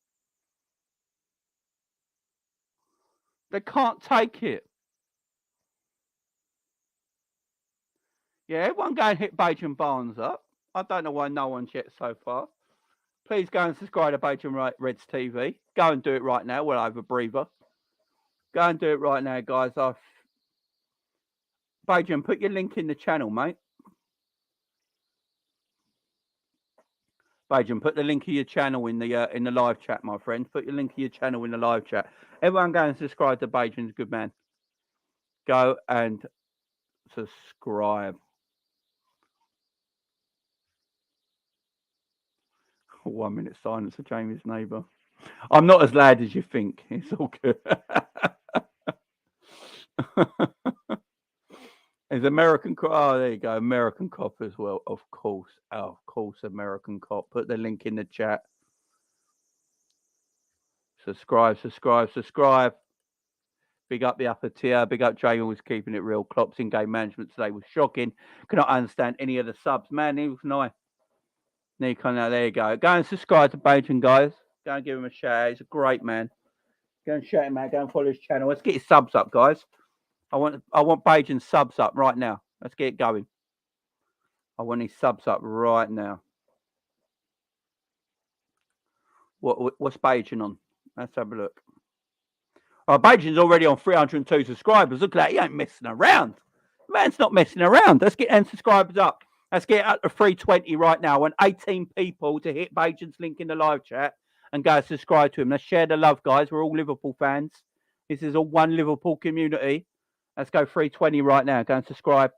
They can't take it. Yeah, everyone go and hit Bajan Barnes up. I don't know why no one's yet so far. Please go and subscribe to Bajan Reds TV. Go and do it right now. We'll have a breather. Go and do it right now, guys. Bajan, put your link in the channel, mate. Bajan, put the link of your channel in the live chat, my friend. Put your link of your channel in the live chat. Everyone go and subscribe to Bajan's good man. Go and subscribe. 1 minute silence for Jamie's neighbour. I'm not as loud as you think. It's all good. There's American Cop. Oh, there you go. American Cop as well. Of course. Oh, of course, American Cop. Put the link in the chat. Subscribe. Big up the upper tier. Big up Jay, always keeping it real. Klopp's in-game management today was shocking. Cannot understand any of the subs. Man, he was nice. There you go. Go and subscribe to Bajan, guys. Go and give him a shout. He's a great man. Go and shout him out. Go and follow his channel. Let's get his subs up, guys. I want Bajan's subs up right now. Let's get it going. I want his subs up right now. What's Bajan on? Let's have a look. Oh, Bajan's already on 302 subscribers. Look at that. He ain't messing around. Man's not messing around. Let's get 10 subscribers up. Let's get up to 320 right now. I want 18 people to hit Bajan's link in the live chat and go subscribe to him. Let's share the love, guys. We're all Liverpool fans. This is all one Liverpool community. Let's go 320 right now. Go and subscribe.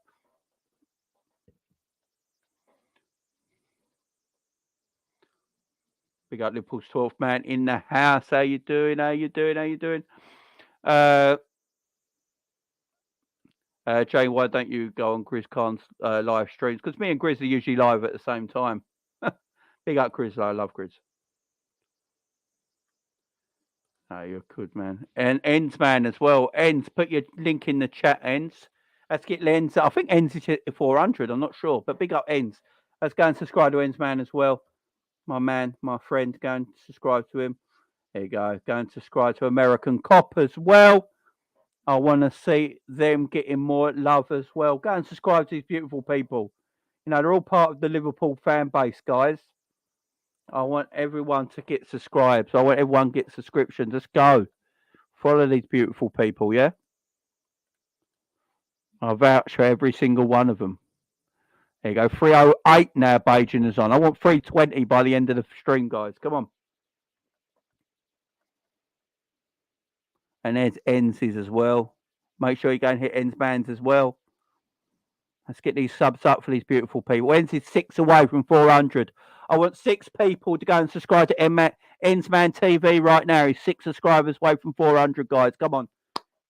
We got Liverpool's 12th man in the house. How you doing? Jay, why don't you go on Grizz Khan's live streams? Because me and Grizz are usually live at the same time. Big up Grizz. I love Grizz. Oh, you're good, man. And Ends, man, as well. Ends, put your link in the chat, Ends. Let's get Ends. I think Ends is at 400. I'm not sure. But big up Ends. Let's go and subscribe to Ends, man, as well. My man, my friend. Go and subscribe to him. There you go. Go and subscribe to American Cop as well. I want to see them getting more love as well. Go and subscribe to these beautiful people. You know, they're all part of the Liverpool fan base, guys. I want everyone to get subscribed. I want everyone to get subscriptions. Let's go. Follow these beautiful people, yeah? I vouch for every single one of them. There you go. 308 now, Bajan is on. I want 320 by the end of the stream, guys. Come on. And there's Ensies as well. Make sure you go and hit Ends Bands as well. Let's get these subs up for these beautiful people. Ends is 6 away from 400. I want 6 people to go and subscribe to Ends Man TV right now. He's 6 subscribers away from 400, guys. Come on.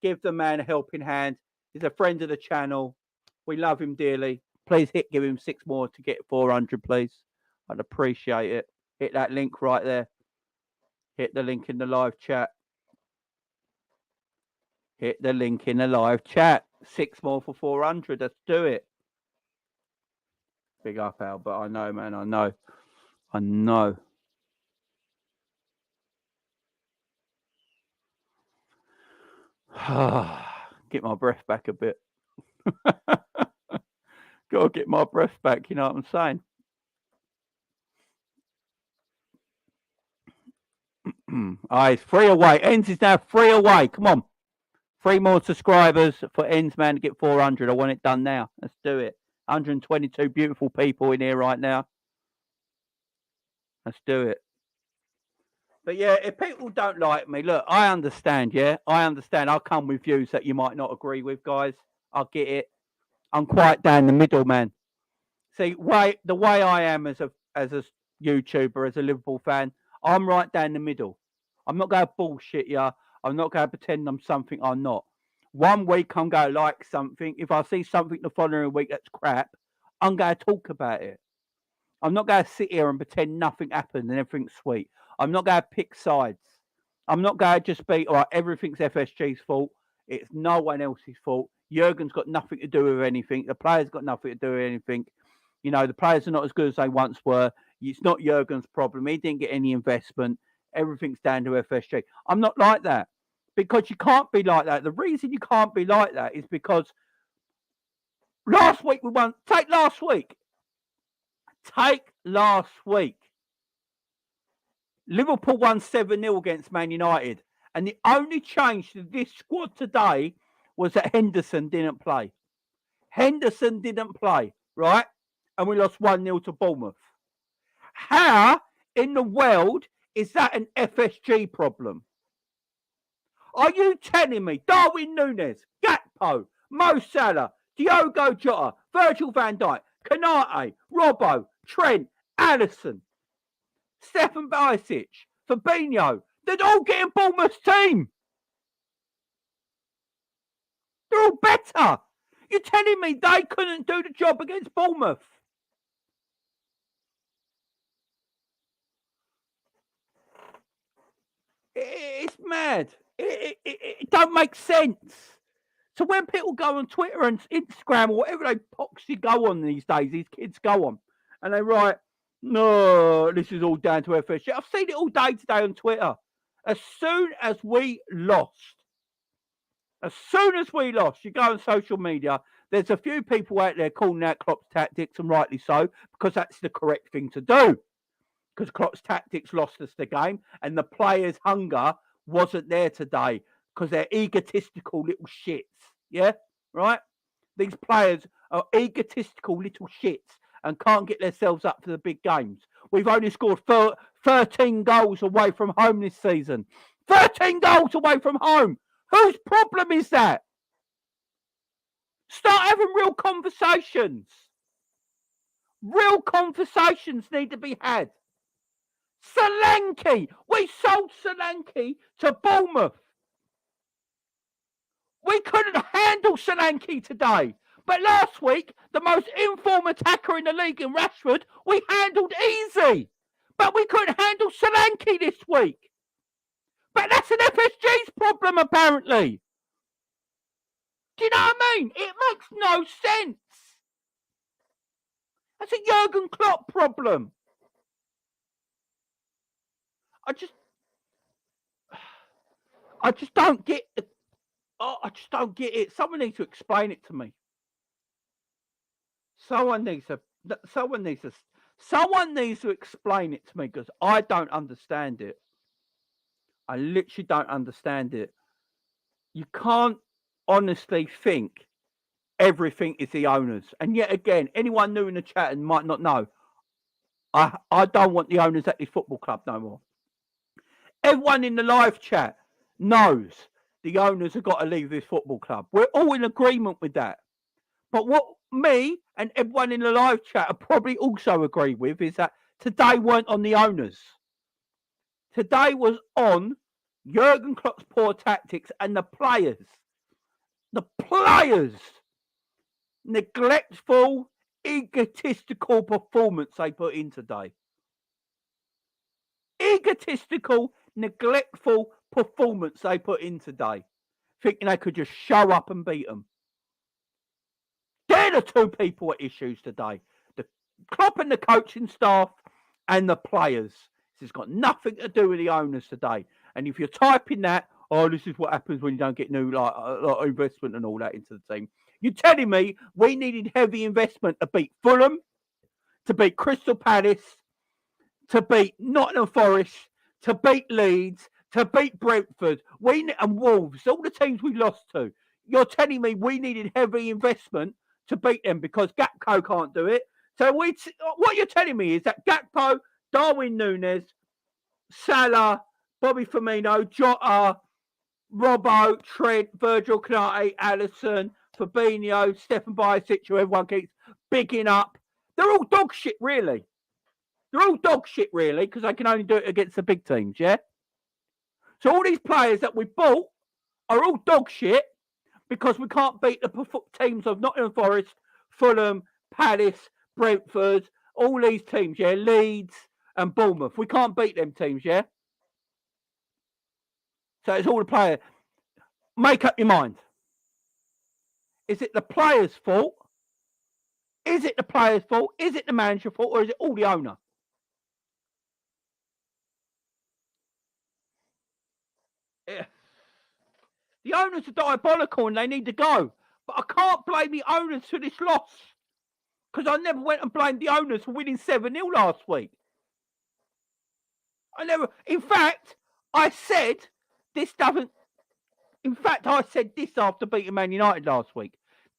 Give the man a helping hand. He's a friend of the channel. We love him dearly. Please give him 6 more to get 400, please. I'd appreciate it. Hit that link right there. Hit the link in the live chat. Hit the link in the live chat. 6 more for 400. Let's do it. Big up, Albert. I know, man. I know. I know. Get my breath back a bit. Gotta get my breath back, you know what I'm saying? It's 3 away. Ends is now 3 away. Come on. 3 more subscribers for Ends, man, to get 400. I want it done now. Let's do it. 122 beautiful people in here right now. Let's do it. But yeah, if people don't like me, look, I understand, yeah? I understand. I'll come with views that you might not agree with, guys. I get it. I'm quite down the middle, man. See, the way I am as a YouTuber, as a Liverpool fan, I'm right down the middle. I'm not going to bullshit you. I'm not going to pretend I'm something I'm not. One week I'm going to like something. If I see something the following week that's crap, I'm going to talk about it. I'm not going to sit here and pretend nothing happened and everything's sweet. I'm not going to pick sides. I'm not going to just be, all right, everything's FSG's fault. It's no one else's fault. Jurgen's got nothing to do with anything. The players got nothing to do with anything. You know, the players are not as good as they once were. It's not Jurgen's problem. He didn't get any investment. Everything's down to FSG. I'm not like that, because you can't be like that. The reason you can't be like that is because last week we won. Take last week. Liverpool won 7-0 against Man United. And the only change to this squad today was that Henderson didn't play. Henderson didn't play, right? And we lost 1-0 to Bournemouth. How in the world is that an FSG problem? Are you telling me Darwin Núñez, Gakpo, Mo Salah, Diogo Jota, Virgil van Dijk, Konate, Robbo, Trent, Alisson, Stefan Bajcic, Fabinho, they're all getting Bournemouth's team? They're all better. You're telling me they couldn't do the job against Bournemouth? It's mad. It don't make sense. So when people go on Twitter and Instagram or whatever they poxy go on these days, these kids go on, and they write, no, this is all down to FSG. I've seen it all day today on Twitter. As soon as we lost, you go on social media, there's a few people out there calling out Klopp's tactics, and rightly so, because that's the correct thing to do. Because Klopp's tactics lost us the game, and the players' hunger wasn't there today because they're egotistical little shits. Yeah, right? These players are egotistical little shits and can't get themselves up for the big games. We've only scored 13 goals away from home this season. 13 goals away from home. Whose problem is that? Start having real conversations. Real conversations need to be had. Solanke. We sold Solanke to Bournemouth. We couldn't handle Solanke today. But last week, the most informed attacker in the league in Rashford, we handled easy. But we couldn't handle Solanke this week. But that's an FSG's problem, apparently. Do you know what I mean? It makes no sense. That's a Jurgen Klopp problem. I just don't get it. I just don't get it. Someone needs to explain it to me. Someone needs to explain it to me, because I don't understand it. I literally don't understand it. You can't honestly think everything is the owners. And yet again, anyone new in the chat and might not know, I don't want the owners at this football club no more. Everyone in the live chat knows the owners have got to leave this football club. We're all in agreement with that. But what me and everyone in the live chat are probably also agree with is that today weren't on the owners. Today was on Jurgen Klopp's poor tactics and the players. The players' neglectful, egotistical performance they put in today. egotistical, neglectful performance they put in today, thinking they could just show up and beat them. They're the two people at issues today. The Klopp and the coaching staff and the players. This has got nothing to do with the owners today. And if you're typing that, oh, this is what happens when you don't get new investment and all that into the team. You're telling me we needed heavy investment to beat Fulham, to beat Crystal Palace, to beat Nottingham Forest, to beat Leeds, to beat Brentford, and Wolves, all the teams we lost to. You're telling me we needed heavy investment to beat them because Gakpo can't do it. So what you're telling me is that Gakpo, Darwin Núñez, Salah, Bobby Firmino, Jota, Robbo, Trent, Virgil Konate, Alisson, Fabinho, Stefan Bajcetic, who everyone keeps bigging up. They're all dog shit, really. They're all dog shit, really, because they can only do it against the big teams, yeah? So all these players that we bought are all dog shit because we can't beat the teams of Nottingham Forest, Fulham, Palace, Brentford, all these teams, yeah? Leeds and Bournemouth. We can't beat them teams, yeah? So it's all the players. Make up your mind. Is it the players' fault? Is it the players' fault? Is it the manager's fault? Or is it all the owner? Yeah. The owners are diabolical and they need to go. But I can't blame the owners for this loss. Because I never went and blamed the owners for winning 7-0 last week. I never. In fact, I said this doesn't. In fact, I said this after beating Man United last week.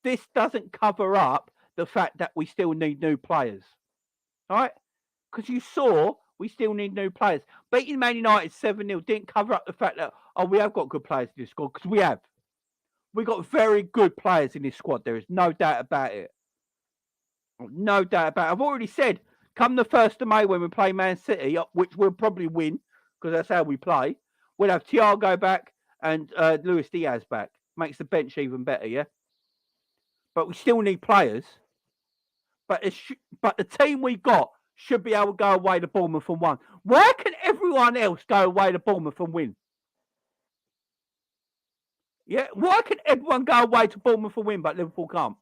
This doesn't cover up the fact that we still need new players. All right? Because you saw we still need new players. Beating Man United 7-0 didn't cover up the fact that, we have got good players in this squad. Because we have. We've got very good players in this squad. There is no doubt about it. No doubt about it. I've already said, come the 1st of May when we play Man City, which we'll probably win, because that's how we play, we'll have Thiago back and Luis Diaz back. Makes the bench even better, yeah? But we still need players. But the team we got should be able to go away to Bournemouth and win. Why can everyone else go away to Bournemouth and win? Yeah, why can everyone go away to Bournemouth and win, but Liverpool can't?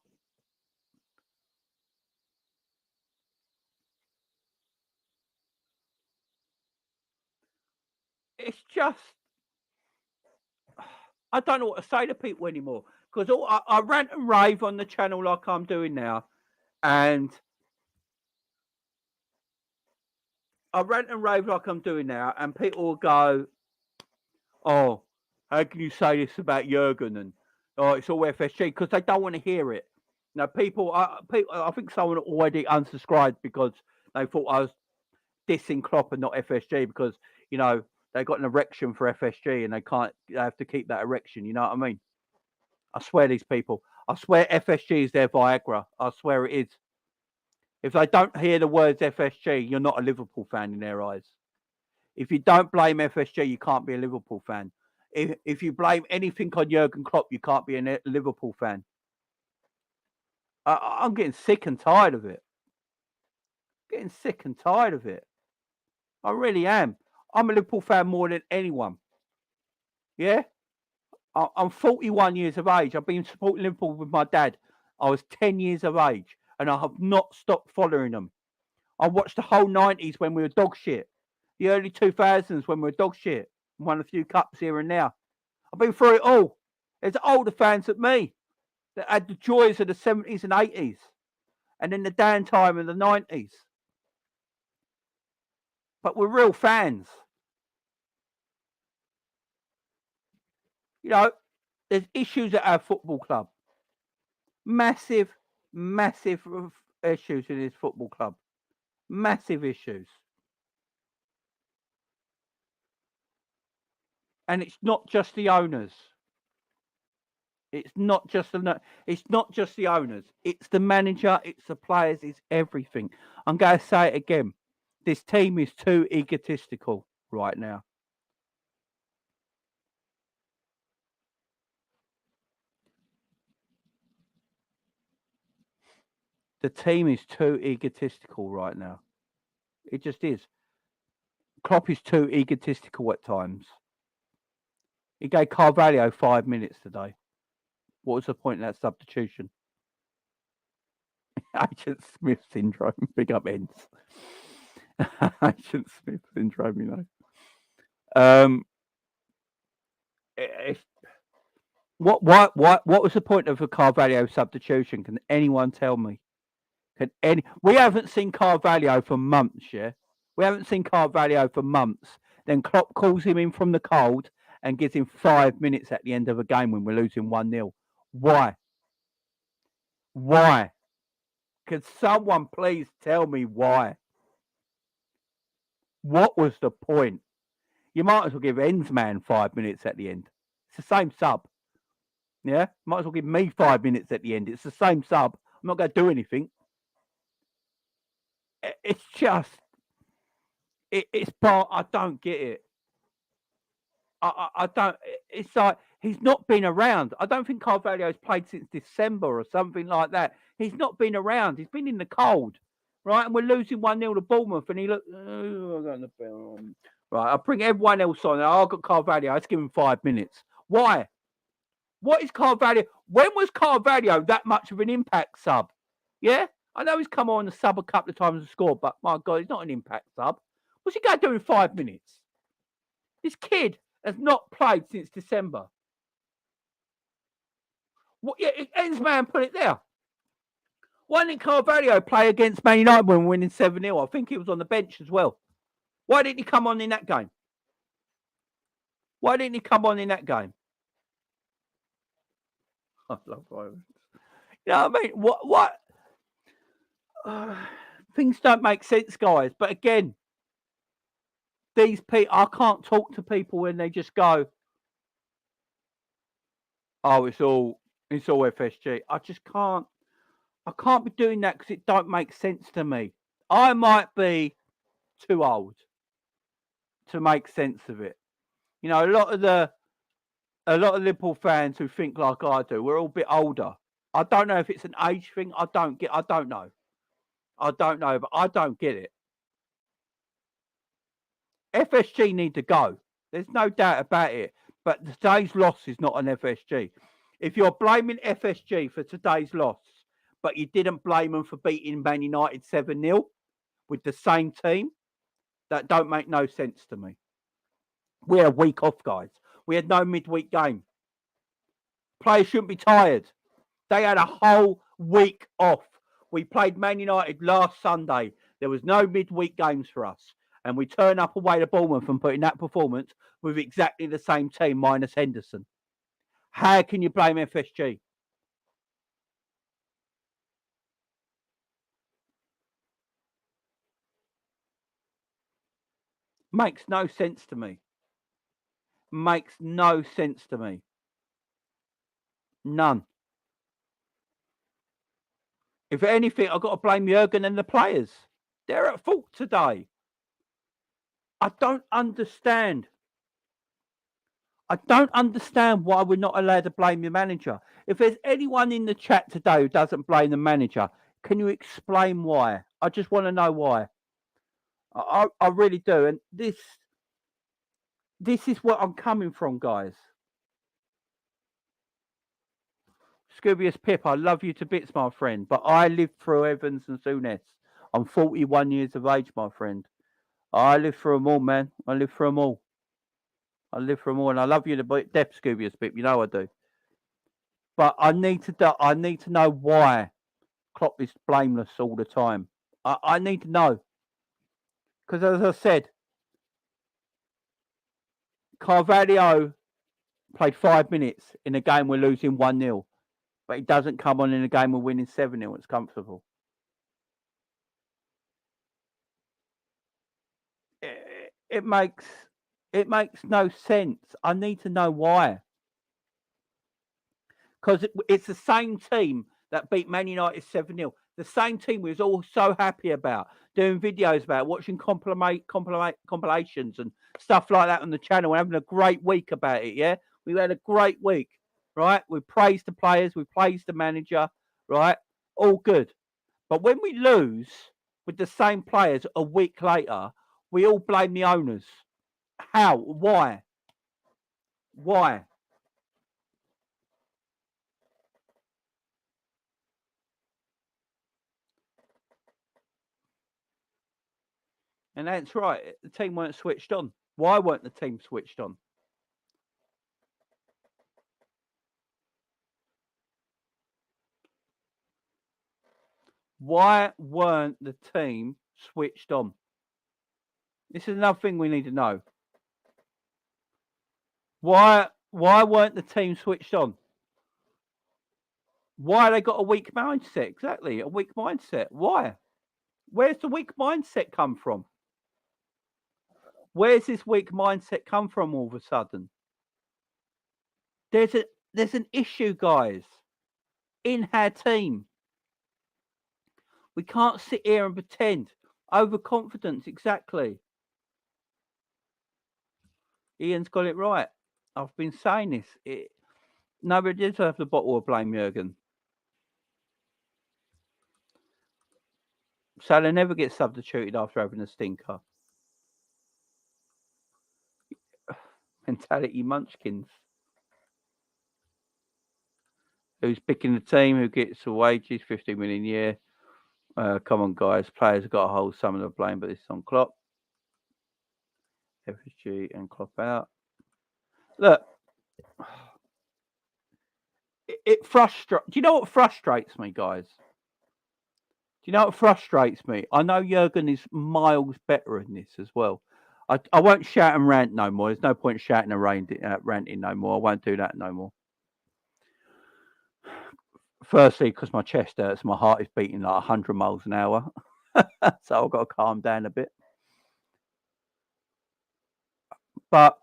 It's just, I don't know what to say to people anymore. Because I rant and rave on the channel like I'm doing now. And I rant and rave like I'm doing now. And people will go, oh, how can you say this about Jurgen? And, oh, it's all FSG. Because they don't want to hear it. Now, I think someone already unsubscribed because they thought I was dissing Klopp and not FSG because, they got an erection for FSG and they have to keep that erection. You know what I mean? I swear these people. I swear FSG is their Viagra. I swear it is. If they don't hear the words FSG, you're not a Liverpool fan in their eyes. If you don't blame FSG, you can't be a Liverpool fan. If you blame anything on Jurgen Klopp, you can't be a Liverpool fan. I'm getting sick and tired of it. Getting sick and tired of it. I really am. I'm a Liverpool fan more than anyone. Yeah? I'm 41 years of age. I've been supporting Liverpool with my dad. I was 10 years of age and I have not stopped following them. I watched the whole 90s when we were dog shit. The early 2000s when we were dog shit. Won a few cups here and there. I've been through it all. There's older fans than me that had the joys of the 70s and 80s and then the downtime in the 90s. But we're real fans. There's issues at our football club. Massive, massive issues in this football club. Massive issues. And it's not just the owners. It's not just the owners. It's the manager, it's the players, it's everything. I'm going to say it again. This team is too egotistical right now. The team is too egotistical right now. It just is. Klopp is too egotistical at times. He gave Carvalho 5 minutes today. What was the point of that substitution? Agent Smith syndrome. Big up ends. Agent Smith syndrome, you know. What was the point of a Carvalho substitution? Can anyone tell me? We haven't seen Carvalho for months, yeah? We haven't seen Carvalho for months. Then Klopp calls him in from the cold and gives him 5 minutes at the end of a game when we're losing 1-0. Why? Why? Could someone please tell me why? What was the point? You might as well give Ensman 5 minutes at the end. It's the same sub. Yeah? Might as well give me 5 minutes at the end. It's the same sub. I'm not going to do anything. It's just... It's part... I don't get it. I don't... It's like... He's not been around. I don't think Carvalho's played since December or something like that. He's not been around. He's been in the cold. Right? And we're losing 1-0 to Bournemouth. And he looked... Right, I'll bring everyone else on. I've got Carvalho. Let's give him 5 minutes. Why? What is Carvalho? When was Carvalho that much of an impact sub? Yeah? I know he's come on the sub a couple of times and scored, but my God, he's not an impact sub. What's he going to do in 5 minutes? This kid has not played since December. What, yeah, Ensman put it there. Why didn't Carvalho play against Man United when we're winning 7-0? I think he was on the bench as well. Why didn't he come on in that game? Why didn't he come on in that game? I love violence. You know what I mean? What? Things don't make sense, guys. But again, these people, I can't talk to people when they just go, "Oh, it's all FSG." I just can't. I can't be doing that because it don't make sense to me. I might be too old to make sense of it. You know, a lot of Liverpool fans who think like I do, we're all a bit older. I don't know if it's an age thing. I don't know. But I don't get it. FSG need to go. There's no doubt about it. But today's loss is not an FSG. If you're blaming FSG for today's loss, but you didn't blame them for beating Man United 7-0 with the same team, that don't make no sense to me. We're a week off, guys. We had no midweek game. Players shouldn't be tired. They had a whole week off. We played Man United last Sunday. There was no midweek games for us. And we turn up away to Bournemouth and put in that performance with exactly the same team minus Henderson. How can you blame FSG? Makes no sense to me. Makes no sense to me. None. If anything, I've got to blame Jurgen and the players. They're at fault today. I don't understand. I don't understand why we're not allowed to blame the manager. If there's anyone in the chat today who doesn't blame the manager, can you explain why? I just want to know why. I really do. And this is what I'm coming from, guys. Scoobius Pip, I love you to bits, my friend, but I lived through Evans and Souness. I'm 41 years of age, my friend. I lived through them all, man. I lived through them all. And I love you to death, Scoobius Pip. You know I do. But I need to know why Klopp is blameless all the time. I need to know. Because as I said, Carvalho played 5 minutes in a game we're losing 1-0. But he doesn't come on in a game we're winning 7-0. It's comfortable. It makes no sense. I need to know why. Because it's the same team that beat Man United 7-0. The same team we was all so happy about, doing videos about, watching compilations and stuff like that on the channel, and having a great week about it, yeah? We had a great week, right? We praised the players, we praised the manager, right? All good. But when we lose with the same players a week later, We all blame the owners. How? Why? Why? And that's right. The team weren't switched on. Why weren't the team switched on? Why weren't the team switched on? This is another thing we need to know. Why weren't the team switched on? Why they got a weak mindset? Exactly, a weak mindset. Why? Where's the weak mindset come from? Where's this weak mindset come from all of a sudden? There's an issue, guys, in our team. We can't sit here and pretend. Overconfidence, exactly. Ian's got it right. I've been saying this. Nobody deserves the bottle of blame, Jurgen. Salah never gets substituted after having a stinker. Mentality munchkins. Who's picking the team? Who gets the wages? 50 million a year. Come on, guys. Players have got to hold some of the blame, but this is on Klopp. FSG and Klopp out. Look, it frustrates. Do you know what frustrates me, guys? Do you know what frustrates me? I know Jurgen is miles better in this as well. I won't shout and rant no more. There's no point shouting and ranting no more. I won't do that no more. Firstly, because my chest hurts, my heart is beating like 100 miles an hour. So I've got to calm down a bit. But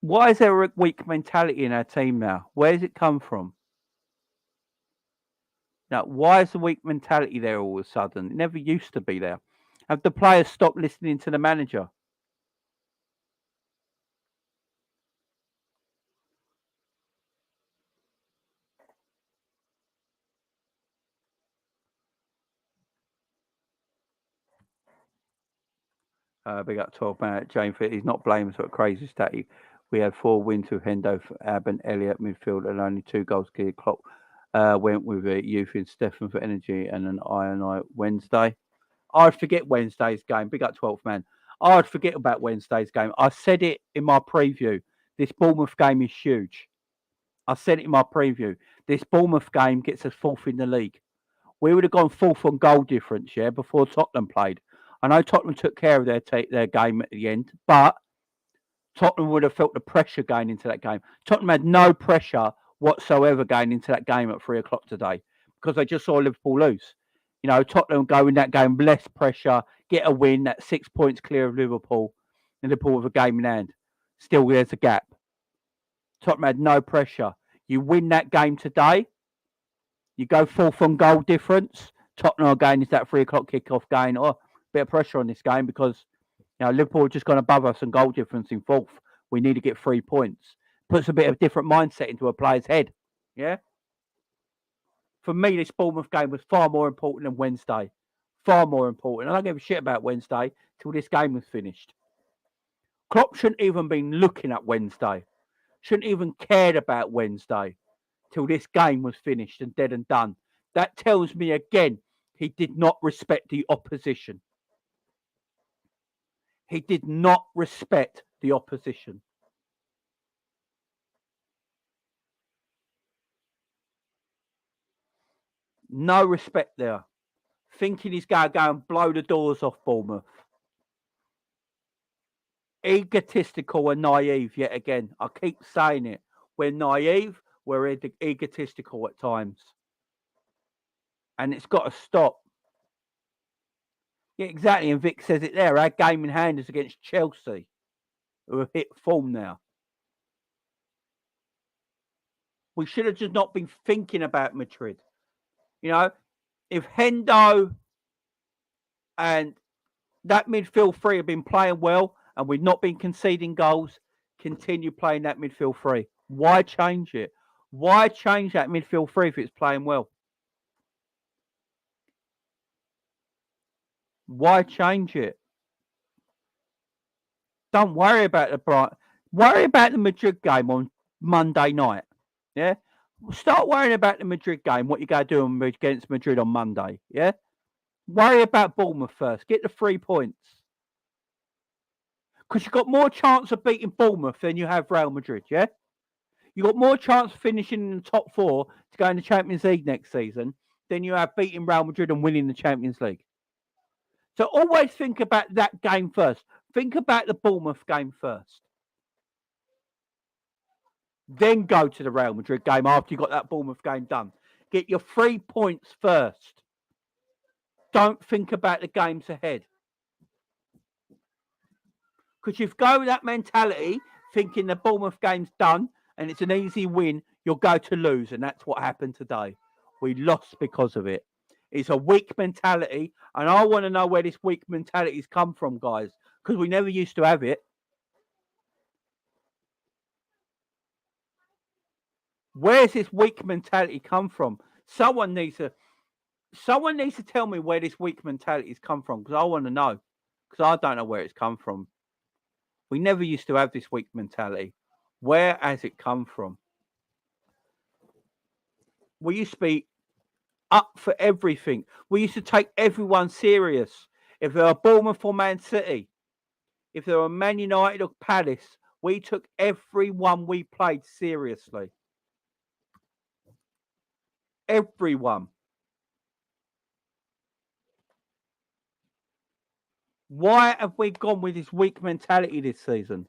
why is there a weak mentality in our team now? Where does it come from? Now, why is the weak mentality there all of a sudden? It never used to be there. Have the players stopped listening to the manager? Big up 12 man. Jane Fit. He's not blameless for a crazy stat. We had 4 wins with Hendo, Ab, and Elliott midfield, and only 2 goals killed. Klopp went with youth in Stefan for energy and an eye on eye Wednesday. I'd forget Wednesday's game. Big up 12th man. I'd forget about Wednesday's game. I said it in my preview. This Bournemouth game is huge. I said it in my preview. This Bournemouth game gets us 4th in the league. We would have gone 4th on goal difference, yeah, before Tottenham played. I know Tottenham took care of their game at the end, but Tottenham would have felt the pressure going into that game. Tottenham had no pressure whatsoever going into that game at 3 o'clock today because they just saw Liverpool lose. You know, Tottenham go in that game, less pressure, get a win, that's 6 points clear of Liverpool, and Liverpool with a game in hand. Still, there's a gap. Tottenham had no pressure. You win that game today, you go 4th on goal difference. Tottenham again is that 3 o'clock kickoff game. Oh, bit of pressure on this game because Liverpool have just gone above us and goal difference in 4th. We need to get 3 points. Puts a bit of different mindset into a player's head. Yeah. For me, this Bournemouth game was far more important than Wednesday. Far more important. I don't give a shit about Wednesday till this game was finished. Klopp shouldn't even been looking at Wednesday. Shouldn't even cared about Wednesday till this game was finished and dead and done. That tells me again he did not respect the opposition. He did not respect the opposition. No respect there. Thinking he's going to go and blow the doors off Bournemouth. Egotistical and naive yet again. I keep saying it. We're naive. We're egotistical at times. And it's got to stop. Yeah, exactly. And Vic says it there. Our game in hand is against Chelsea, who have hit form now. We should have just not been thinking about Madrid. If Hendo and that midfield 3 have been playing well and we've not been conceding goals, continue playing that midfield 3. Why change it? Why change that midfield 3 if it's playing well? Why change it? Don't worry about the bright. Worry about the Madrid game on Monday night. Yeah. Start worrying about the Madrid game. What you got to do against Madrid on Monday. Yeah. Worry about Bournemouth first. Get the 3 points. Because you've got more chance of beating Bournemouth than you have Real Madrid. Yeah. You've got more chance of finishing in the top 4 to go in the Champions League next season than you have beating Real Madrid and winning the Champions League. So always think about that game first. Think about the Bournemouth game first. Then go to the Real Madrid game after you got that Bournemouth game done. Get your 3 points first. Don't think about the games ahead. Because you've got that mentality, thinking the Bournemouth game's done and it's an easy win, you'll go to lose. And that's what happened today. We lost because of it. It's a weak mentality. And I want to know where this weak mentality's come from, guys. Because we never used to have it. Where's this weak mentality come from? Someone needs to tell me where this weak mentality's come from, because I want to know. Because I don't know where it's come from. We never used to have this weak mentality. Where has it come from? We used to be up for everything. We used to take everyone serious. If they were Bournemouth or Man City, if they were Man United or Palace, we took everyone we played seriously. Everyone. Why have we gone with this weak mentality this season?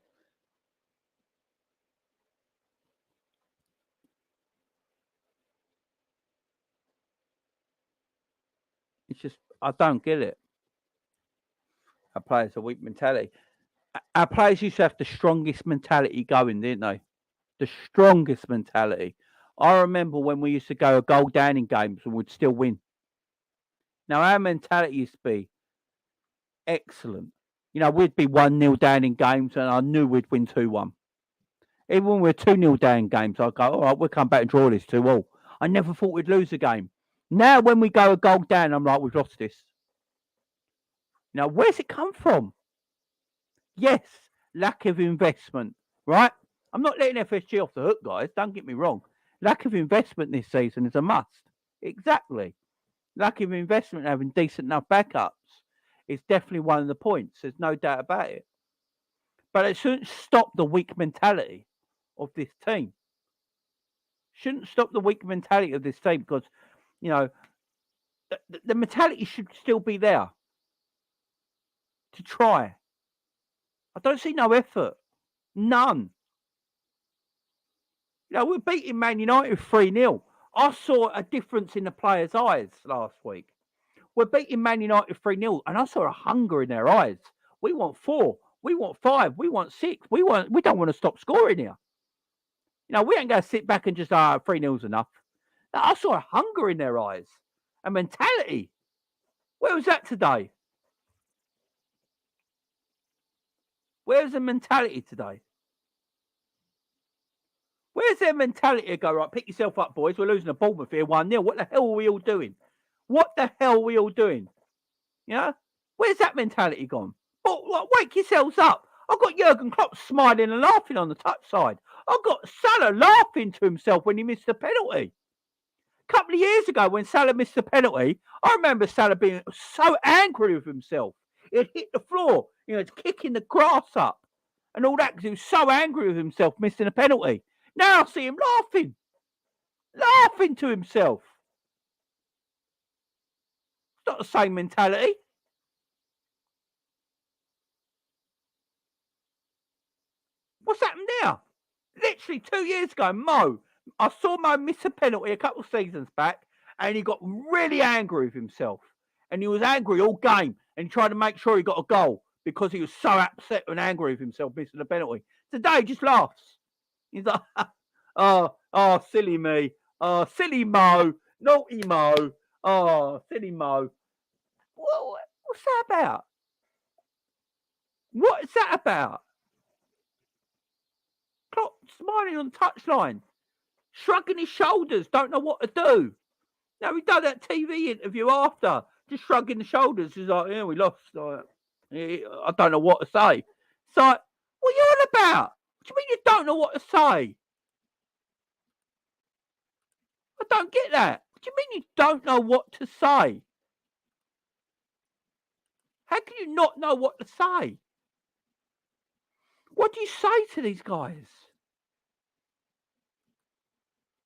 It's just, I don't get it. Our players are weak mentality. Our players used to have the strongest mentality going, didn't they? The strongest mentality. I remember when we used to go a goal down in games and would still win. Now, our mentality used to be excellent. You know, we'd be 1-0 down in games and I knew we'd win 2-1. Even when we were 2-0 down in games, I'd go, all right, we'll come back and draw this 2-2. I never thought we'd lose a game. Now, when we go a goal down, I'm like, we've lost this. Now, where's it come from? Yes, lack of investment, right? I'm not letting FSG off the hook, guys. Don't get me wrong. Lack of investment this season is a must. Exactly. Lack of investment and having decent enough backups is definitely one of the points. There's no doubt about it. But it shouldn't stop the weak mentality of this team. Shouldn't stop the weak mentality of this team because, you know, the mentality should still be there to try. I don't see no effort. None. You know, we're beating Man United 3-0. I saw a difference in the players' eyes last week. We're beating Man United 3-0, and I saw a hunger in their eyes. We want 4. We want 5. We want 6. We don't want to stop scoring here. You know, we ain't going to sit back and just, 3-0's enough. I saw a hunger in their eyes, a mentality. Where was that today? Where's the mentality today? Where's their mentality to go, right, pick yourself up, boys. We're losing a Bournemouth here 1-0. What the hell are we all doing? What the hell are we all doing? You know? Where's that mentality gone? Well, wake yourselves up. I've got Jurgen Klopp smiling and laughing on the touch side. I've got Salah laughing to himself when he missed the penalty. A couple of years ago when Salah missed the penalty, I remember Salah being so angry with himself. He'd hit the floor, you know, kicking the grass up and all that because he was so angry with himself missing a penalty. Now I see him laughing to himself. It's not the same mentality. What's happened there? Literally 2 years ago, I saw Mo miss a penalty a couple of seasons back, and he got really angry with himself. And he was angry all game, and he tried to make sure he got a goal because he was so upset and angry with himself missing a penalty. Today, he just laughs. He's like, oh, silly me. Oh, silly Mo. Naughty Mo. Oh, silly Mo. What's that about? What is that about? Klopp smiling on the touchline, shrugging his shoulders, don't know what to do. Now, he done that TV interview after, just shrugging the shoulders. He's like, yeah, we lost. Like, I don't know what to say. It's like, what are you on about? What do you mean you don't know what to say? I don't get that. What do you mean you don't know what to say? How can you not know what to say? What do you say to these guys?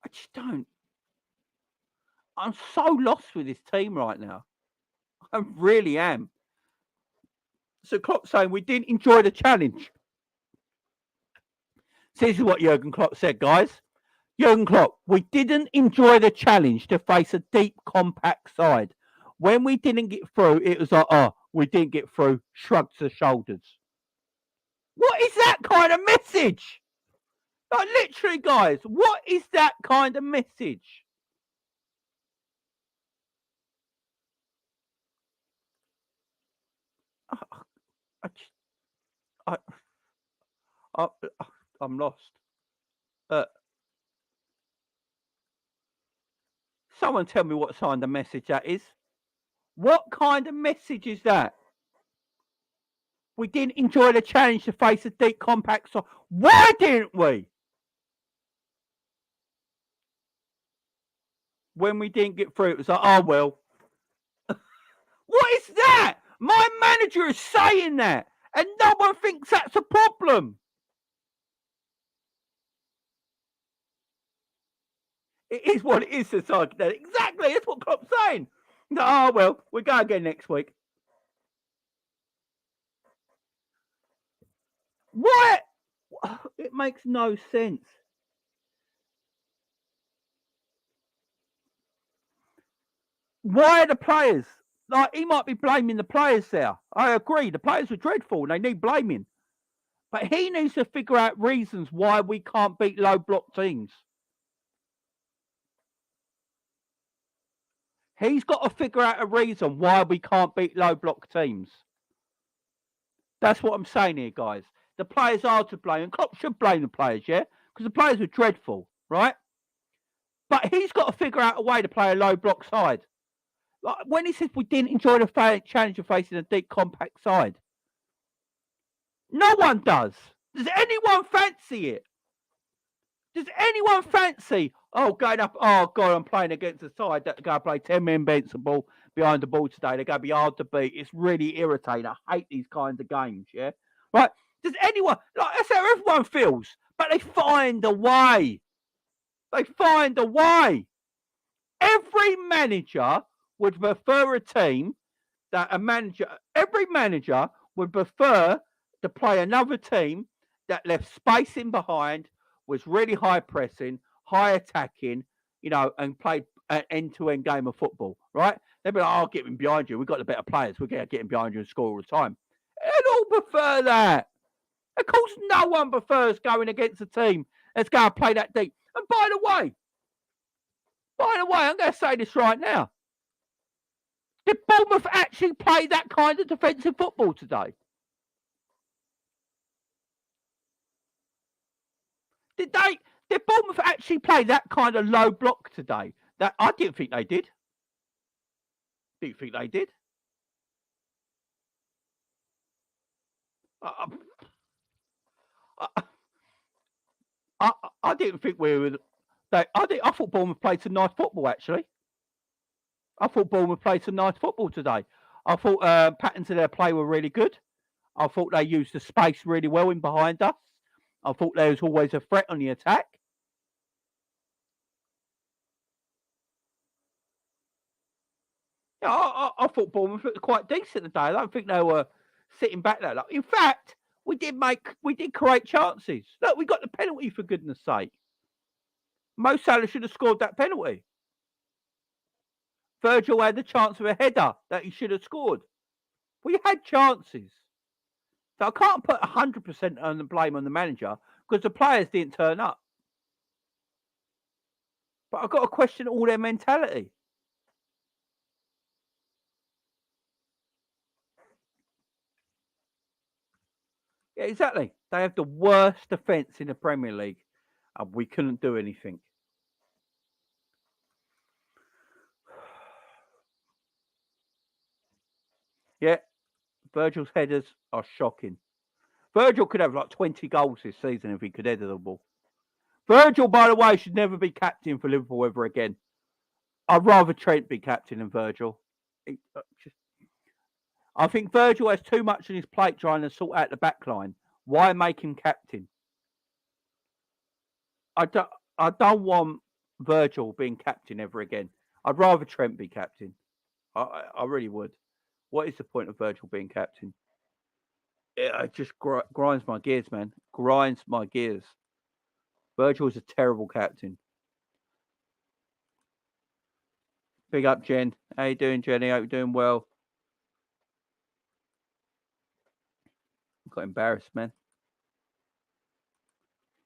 I just don't. I'm so lost with this team right now. I really am. So Klopp saying we didn't enjoy the challenge. So this is what Jurgen Klopp said, guys. Jurgen Klopp, we didn't enjoy the challenge to face a deep, compact side. When we didn't get through, it was like, oh, we didn't get through, shrugs the shoulders. What is that kind of message? Like, literally, guys, what is that kind of message? I'm lost. Someone tell me what kind of message that is. What kind of message is that? We didn't enjoy the challenge to face a deep, compact side. Why didn't we? When we didn't get through, it was like, oh, well. What is that? My manager is saying that, and no one thinks that's a problem. It is what it is, society. Exactly, that's what Klopp's saying. Oh, well, we'll go again next week. What? It makes no sense. Why are the players? Like, he might be blaming the players there. I agree, the players were dreadful and they need blaming. But he needs to figure out reasons why we can't beat low block teams. He's got to figure out a reason why we can't beat low block teams. That's what I'm saying here, guys. The players are to blame, and Klopp should blame the players, yeah? Because the players were dreadful, right? But he's got to figure out a way to play a low block side. Like when he says we didn't enjoy the challenge of facing a deep, compact side, no one does. Does anyone fancy it? Does anyone fancy, going up, oh, God, I'm playing against a side that's going to play 10 men invincible behind the ball today. They're going to be hard to beat. It's really irritating. I hate these kinds of games, yeah? Right? Does anyone, like, that's how everyone feels, but they find a way. They find a way. Every manager would prefer a team that every manager would prefer to play another team that left space in behind, was really high pressing, high attacking, and played an end-to-end game of football, right? They'd be like, oh, get him behind you. We've got the better players. We're going to get him behind you and score all the time. They'd all prefer that. Of course, no one prefers going against a team that's going to play that deep. And by the way, I'm going to say this right now. Did Bournemouth actually play that kind of defensive football today? Did Bournemouth actually play that kind of low block today? That I didn't think they did. Didn't think they did. I didn't think we were. I thought Bournemouth played some nice football. Actually, I thought Bournemouth played some nice football today. I thought patterns of their play were really good. I thought they used the space really well in behind us. I thought there was always a threat on the attack. Yeah, I thought Bournemouth looked quite decent today. I don't think they were sitting back there. In fact, we did create chances. Look, we got the penalty, for goodness sake. Mo Salah should have scored that penalty. Virgil had the chance of a header that he should have scored. We had chances. So I can't put 100% on the blame on the manager because the players didn't turn up. But I've got to question all their mentality. Yeah, exactly. They have the worst defence in the Premier League, and we couldn't do anything. Virgil's headers are shocking. Virgil could have like 20 goals this season if he could header the ball. Virgil, by the way, should never be captain for Liverpool ever again. I'd rather Trent be captain than Virgil. I think Virgil has too much on his plate trying to sort out the back line. Why make him captain? I don't want Virgil being captain ever again. I'd rather Trent be captain. I really would. What is the point of Virgil being captain? It just grinds my gears, man. Grinds my gears. Virgil is a terrible captain. Big up, Jen. How you doing, Jenny? Hope you're doing well. Got embarrassed, man.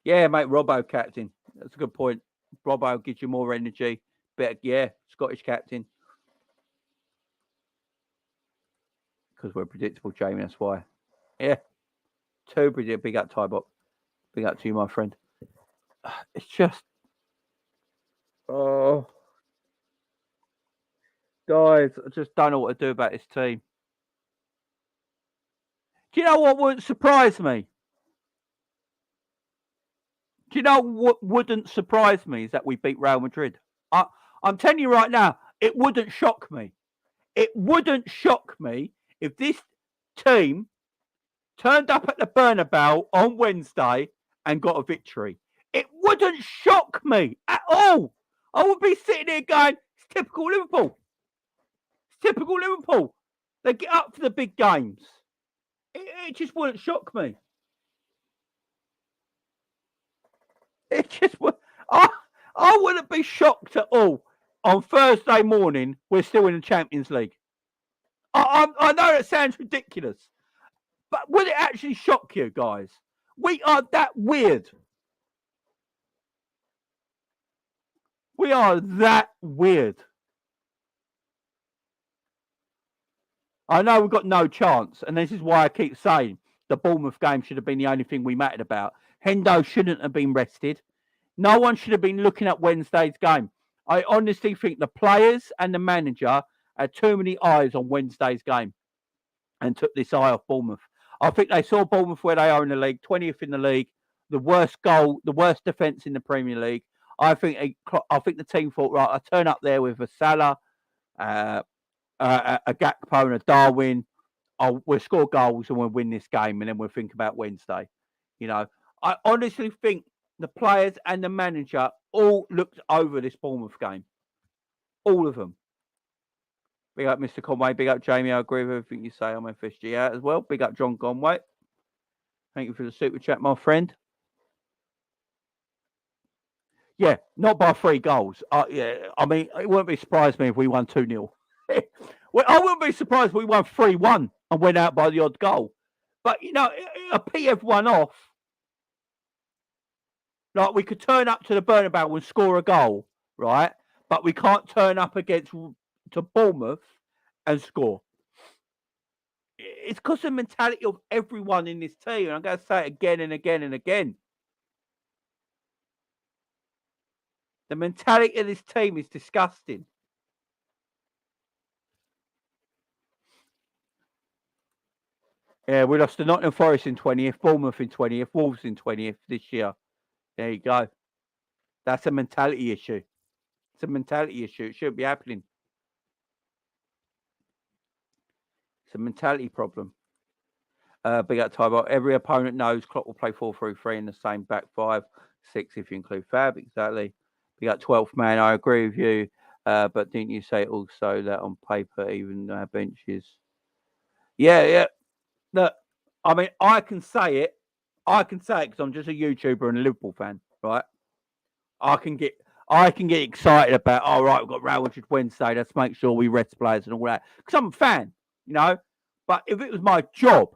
Yeah, mate, Robbo captain. That's a good point. Robbo gives you more energy. Better, yeah, Scottish captain. Because we're predictable, Jamie, that's why. Yeah. Too predictable. Big up, Tybot. Big up to you, my friend. It's just... Oh... Guys, I just don't know what to do about this team. Do you know what wouldn't surprise me? Do you know what wouldn't surprise me is that we beat Real Madrid? I'm telling you right now, it wouldn't shock me. It wouldn't shock me if this team turned up at the Bernabeu on Wednesday and got a victory. It wouldn't shock me at all. I would be sitting here going, it's typical Liverpool. It's typical Liverpool. They get up for the big games. It just wouldn't shock me. It just would. I wouldn't be shocked at all. On Thursday morning, we're still in the Champions League. I know that sounds ridiculous, but would it actually shock you guys? We are that weird. We are that weird. I know we've got no chance, and this is why I keep saying the Bournemouth game should have been the only thing we mattered about. Hendo shouldn't have been rested. No one should have been looking at Wednesday's game. I honestly think the players and the manager had too many eyes on Wednesday's game and took this eye off Bournemouth. I think they saw Bournemouth where they are in the league, 20th in the league, the worst goal, the worst defence in the Premier League. I think the team thought, right, I turn up there with a Salah, a Gakpo and a Darwin. We'll score goals and we'll win this game, and then we'll think about Wednesday. You know, I honestly think the players and the manager all looked over this Bournemouth game. All of them. Big up Mr. Conway. Big up Jamie. I agree with everything you say. I'm FSG out as well. Big up John Conway. Thank you for the super chat, my friend. Yeah, not by 3 goals. Yeah, I mean, it wouldn't be surprised me if we won 2-0. Well, I wouldn't be surprised if we won 3-1 and went out by the odd goal. But, you know, it'll pee everyone off. Like, we could turn up to the Bernabeu and score a goal, right? But we can't turn up to Bournemouth and score. It's because of the mentality of everyone in this team. And I'm going to say it again and again and again. The mentality of this team is disgusting. Yeah, we lost to Nottingham Forest in 20th, Bournemouth in 20th, Wolves in 20th this year. There you go. That's a mentality issue. It's a mentality issue. It shouldn't be happening. It's a mentality problem. Big up Tybot. Every opponent knows Klopp will play 4-3-3 in the same back 5, 6 if you include Fab. Exactly. Big up 12th man. I agree with you. But didn't you say also that on paper, even benches? Yeah. Look, I mean, I can say it because I'm just a YouTuber and a Liverpool fan, right? I can get excited about, all right, we've got Real Madrid Wednesday. Let's make sure we rest players and all that. Because I'm a fan, you know. But if it was my job,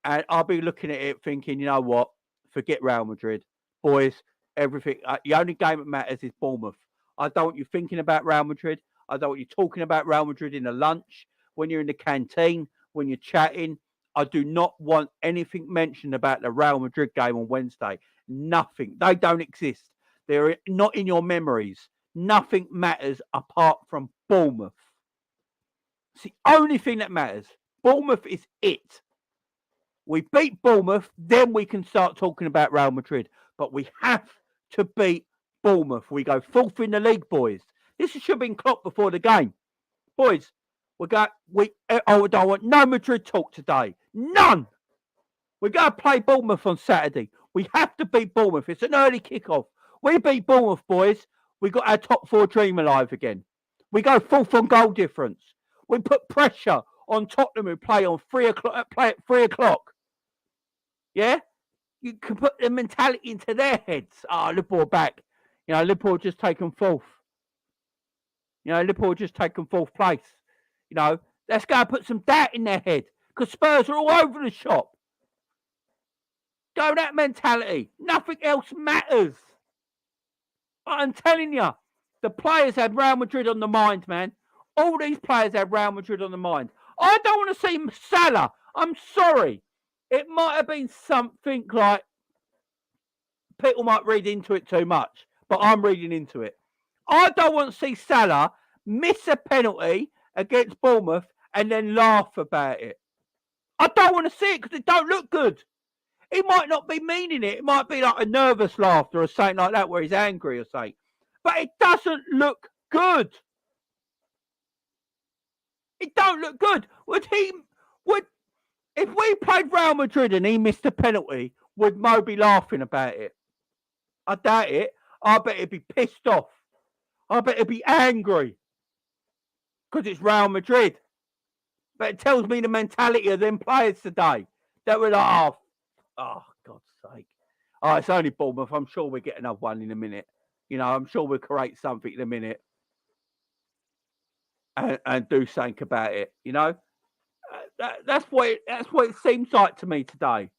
and I'll be looking at it thinking, you know what, forget Real Madrid. Boys, everything. The only game that matters is Bournemouth. I don't want you thinking about Real Madrid. I don't want you talking about Real Madrid in the lunch, when you're in the canteen, when you're chatting. I do not want anything mentioned about the Real Madrid game on Wednesday. Nothing. They don't exist. They're not in your memories. Nothing matters apart from Bournemouth. It's the only thing that matters. Bournemouth is it. We beat Bournemouth, then we can start talking about Real Madrid. But we have to beat Bournemouth. We go fourth in the league, boys. This should have been Klopp before the game. Boys, I don't want no Madrid talk today. None. We're going to play Bournemouth on Saturday. We have to beat Bournemouth. It's an early kickoff. We beat Bournemouth, boys. We got our top four dream alive again. We go fourth on goal difference. We put pressure on Tottenham who play on 3 o'clock. Play at 3 o'clock. Yeah, you can put the mentality into their heads. Liverpool back. Liverpool just taken fourth. Liverpool just taken fourth place. Let's go and put some doubt in their head because Spurs are all over the shop. Go that mentality. Nothing else matters. I'm telling you, the players had Real Madrid on the mind, man. All these players had Real Madrid on the mind. I don't want to see Salah. I'm sorry. It might have been something like people might read into it too much, but I'm reading into it. I don't want to see Salah miss a penalty against Bournemouth and then laugh about it. I don't want to see it because it don't look good. He might not be meaning it. It might be like a nervous laughter or something like that where he's angry or something. But it doesn't look good. It don't look good. If we played Real Madrid and he missed a penalty, would Mo be laughing about it? I doubt it. I bet he'd be pissed off. I bet he'd be angry. Because it's Real Madrid. But it tells me the mentality of them players today. That were like, oh, God's sake. Oh, it's only Bournemouth. I'm sure we'll get another one in a minute. I'm sure we'll create something in a minute. And do something about it, That's what it seems like to me today.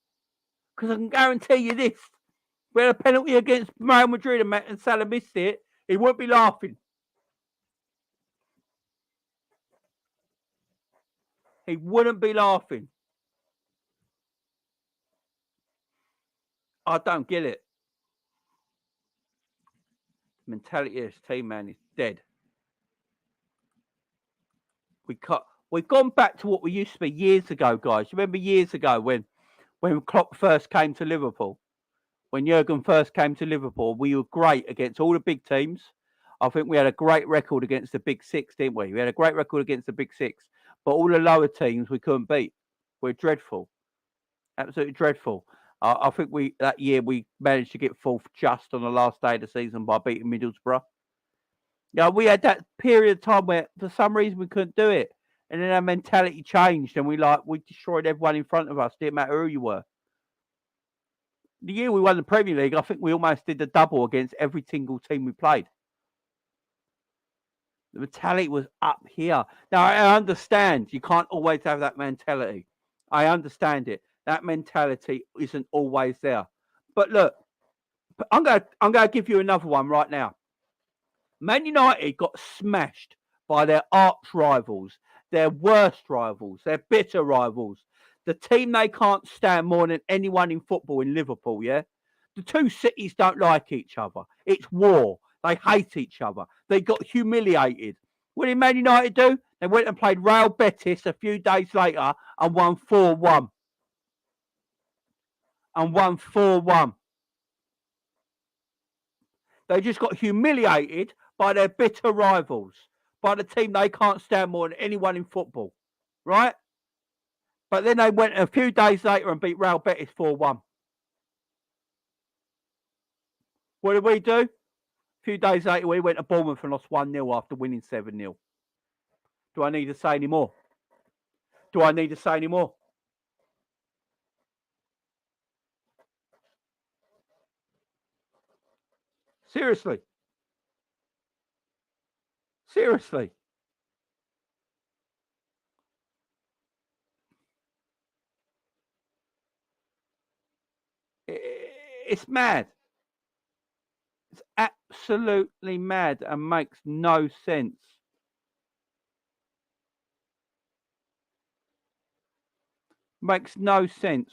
Because I can guarantee you this. We had a penalty against Real Madrid and Salah missed it. He wouldn't be laughing. He wouldn't be laughing. I don't get it. The mentality of this team, man, is dead. We've gone back to what we used to be years ago, guys. You remember years ago when Klopp first came to Liverpool? When Jurgen first came to Liverpool, we were great against all the big teams. I think we had a great record against the big six, didn't we? We had a great record against the big six. But all the lower teams we couldn't beat. We're dreadful. Absolutely dreadful. I think that year we managed to get fourth just on the last day of the season by beating Middlesbrough. We had that period of time where for some reason we couldn't do it. And then our mentality changed and we destroyed everyone in front of us. Didn't matter who you were. The year we won the Premier League, I think we almost did the double against every single team we played. The mentality was up here. Now, I understand you can't always have that mentality. I understand it. That mentality isn't always there. But look, I'm going to give you another one right now. Man United got smashed by their arch rivals, their worst rivals, their bitter rivals. The team they can't stand more than anyone in football in Liverpool, yeah? The two cities don't like each other. It's war. They hate each other. They got humiliated. What did Man United do? They went and played Real Betis a few days later and won 4-1. They just got humiliated by their bitter rivals, by the team they can't stand more than anyone in football, right? But then they went a few days later and beat Real Betis 4-1. What did we do? A few days later, we went to Bournemouth and lost 1-0 after winning 7-0. Do I need to say any more? Seriously. It's mad. It's absolutely mad and makes no sense. Makes no sense.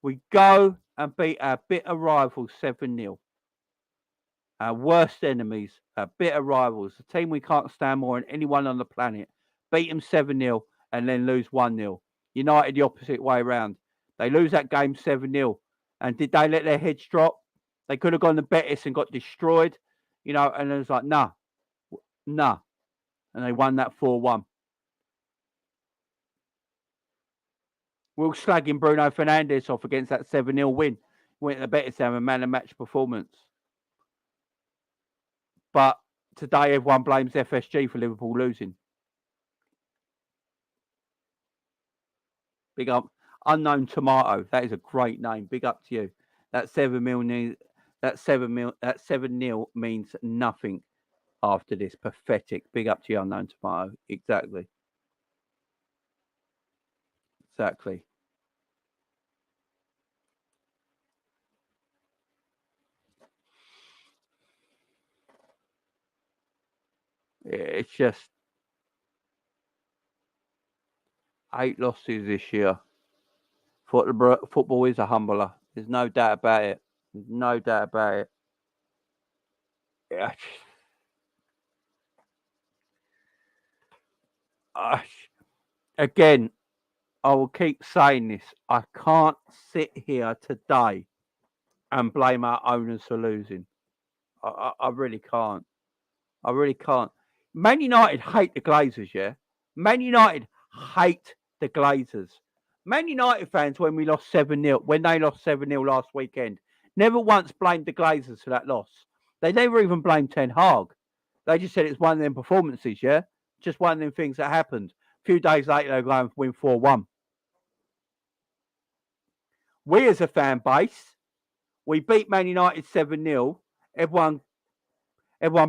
We go and beat our bitter rivals 7-0. Our worst enemies, our bitter rivals, the team we can't stand more than anyone on the planet. Beat them 7-0 and then lose 1-0. United the opposite way round. They lose that game 7-0. And did they let their heads drop? They could have gone to Betis and got destroyed, and it was like, nah. And they won that 4-1. We were slagging Bruno Fernandes off against that 7-0 win. Went to Betis to have a man of match performance. But today everyone blames FSG for Liverpool losing. Big up. Unknown Tomato. That is a great name. Big up to you. That 7-0 means nothing after this. Pathetic. Big up to you, Unknown Tomato. Exactly. It's just 8 losses this year. Football is a humbler. There's no doubt about it. Yeah. Again, I will keep saying this. I can't sit here today and blame our owners for losing. I really can't. Man United hate the Glazers, yeah? Man United hate the Glazers. Man United fans, when they lost 7-0 last weekend, never once blamed the Glazers for that loss. They never even blamed Ten Hag. They just said it's one of them performances, yeah? Just one of them things that happened. A few days later, they go and win 4-1. We as a fan base, we beat Man United 7-0. Everyone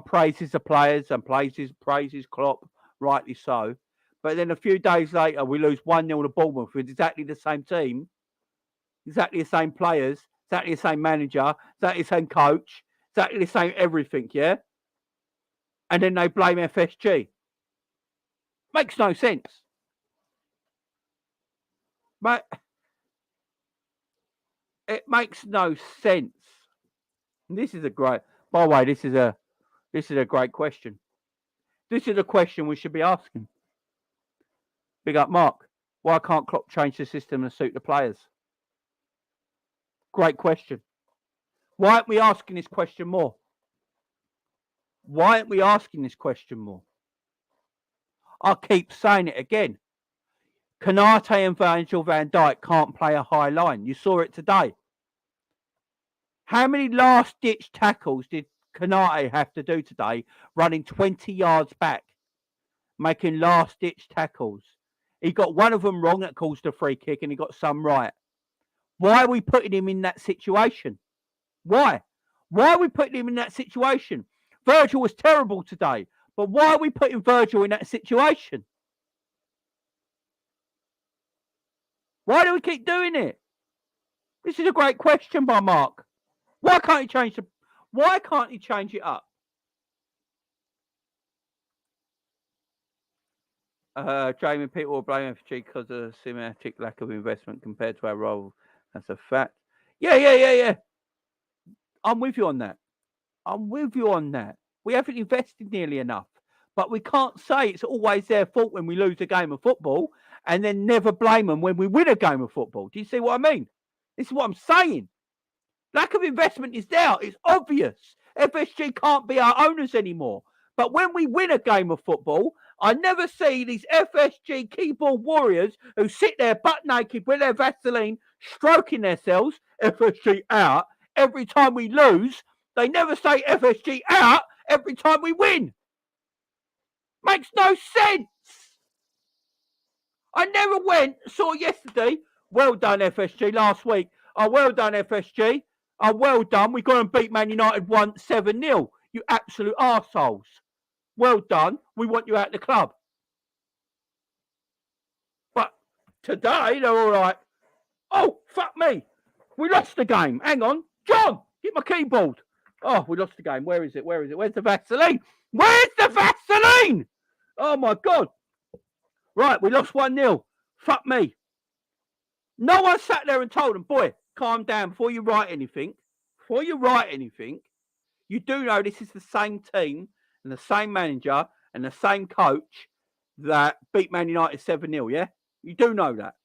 praises the players and praises Klopp, rightly so. But then a few days later, we lose 1-0 to Bournemouth with exactly the same team, exactly the same players, exactly the same manager, exactly the same coach, exactly the same everything, yeah? And then they blame FSG. Makes no sense. It makes no sense. And this is a great, by the way, this is a great question. This is a question we should be asking. Big up, Mark. Why can't Klopp change the system and suit the players? Great question. Why aren't we asking this question more? I'll keep saying it again. Konate and Virgil van Dijk can't play a high line. You saw it today. How many last-ditch tackles did Konate have to do today, running 20 yards back, making last-ditch tackles? He got one of them wrong that caused a free kick, and he got some right. Why are we putting him in that situation? Why? Why are we putting him in that situation? Virgil was terrible today, but why are we putting Virgil in that situation? Why do we keep doing it? This is a great question by Mark. Why can't he change it up? Jamie, people will blame FG because of the systematic lack of investment compared to our role. That's a fact. Yeah. I'm with you on that. We haven't invested nearly enough. But we can't say it's always their fault when we lose a game of football and then never blame them when we win a game of football. Do you see what I mean? This is what I'm saying. Lack of investment is there. It's obvious. FSG can't be our owners anymore. But when we win a game of football, I never see these FSG keyboard warriors who sit there butt naked with their Vaseline, stroking themselves, FSG out. Every time we lose, they never say FSG out every time we win. Makes no sense. I never saw yesterday, well done FSG last week. Oh, well done FSG. Oh, well done. We got and beat Man United 7-0. You absolute arseholes. Well done. We want you out the club. But today, they're all like, oh, fuck me. We lost the game. Hang on. John, get my keyboard. Oh, we lost the game. Where is it? Where's the Vaseline? Where's the Vaseline? Oh, my God. Right, we lost 1-0. Fuck me. No one sat there and told them, boy, calm down before you write anything. You do know this is the same team and the same manager and the same coach that beat Man United 7-0, yeah? You do know that.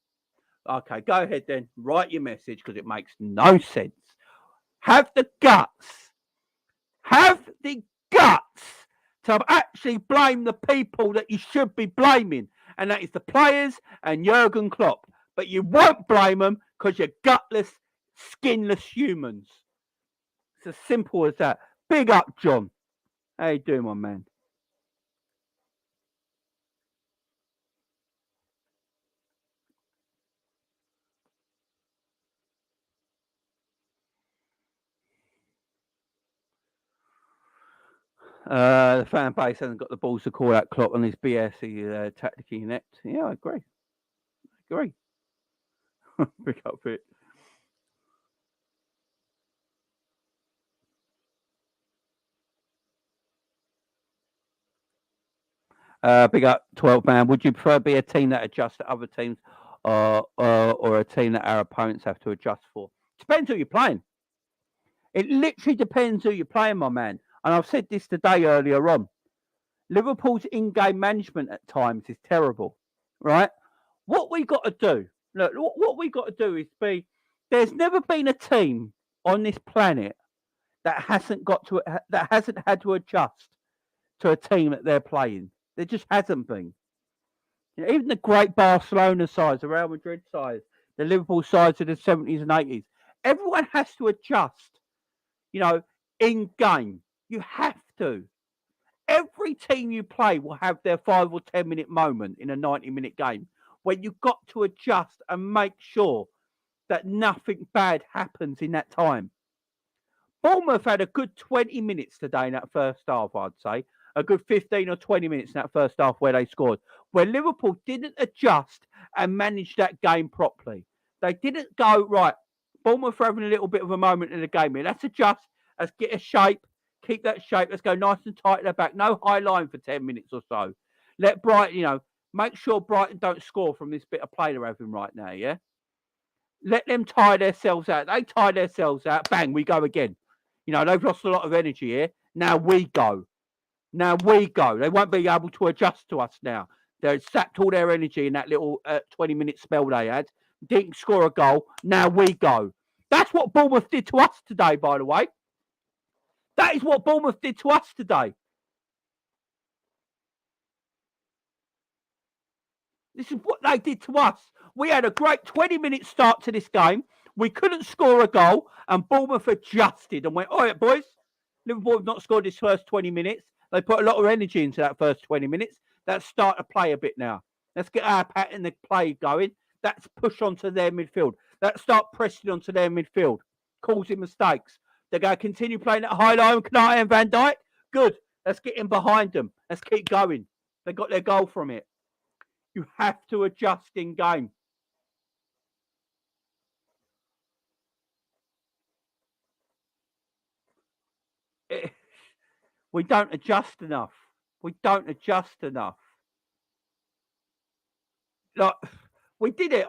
Okay, go ahead then. Write your message because it makes no sense. Have the guts. Have the guts to actually blame the people that you should be blaming, and that is the players and Jurgen Klopp. But you won't blame them because you're gutless, skinless humans. It's as simple as that. Big up, John. How you doing, my man? The fan base hasn't got the balls to call out Klopp on his BS. He's tactically inept. Yeah, I agree. Big up it. Big up 12 man. Would you prefer be a team that adjusts to other teams or a team that our opponents have to adjust for? Depends who you're playing. It literally depends who you're playing, my man. And I've said this today earlier on. Liverpool's in-game management at times is terrible, right? What we got to do, look, what we got to do is be. There's never been a team on this planet that hasn't had to adjust to a team that they're playing. There just hasn't been. You know, even the great Barcelona sides, the Real Madrid sides, the Liverpool sides of the 70s and 80s, everyone has to adjust, you know, in game. You have to. Every team you play will have their 5 or 10 minute moment in a 90-minute game where you've got to adjust and make sure that nothing bad happens in that time. Bournemouth had a good 20 minutes today in that first half, I'd say. A good 15 or 20 minutes in that first half where they scored, where Liverpool didn't adjust and manage that game properly. They didn't go, right, Bournemouth are having a little bit of a moment in the game here. Let's adjust. Let's get a shape. Keep that shape. Let's go nice and tight at the back. No high line for 10 minutes or so. Let Brighton, make sure Brighton don't score from this bit of play they're having right now, yeah? Let them tire themselves out. They tire themselves out. Bang, we go again. They've lost a lot of energy here. Now we go. Now we go. They won't be able to adjust to us now. They sapped all their energy in that little 20-minute spell they had. Didn't score a goal. Now we go. That's what Bournemouth did to us today, by the way. That is what Bournemouth did to us today. This is what they did to us. We had a great 20-minute start to this game. We couldn't score a goal, and Bournemouth adjusted and went, all right, boys, Liverpool have not scored this first 20 minutes. They put a lot of energy into that first 20 minutes. Let's start to play a bit now. Let's get our pattern of play going. Let's push onto their midfield. Let's start pressing onto their midfield, causing mistakes. They're going to continue playing at high line, Kanate and Van Dijk. Good. Let's get in behind them. Let's keep going. They got their goal from it. You have to adjust in game. We don't adjust enough. We don't adjust enough. Like, we did it.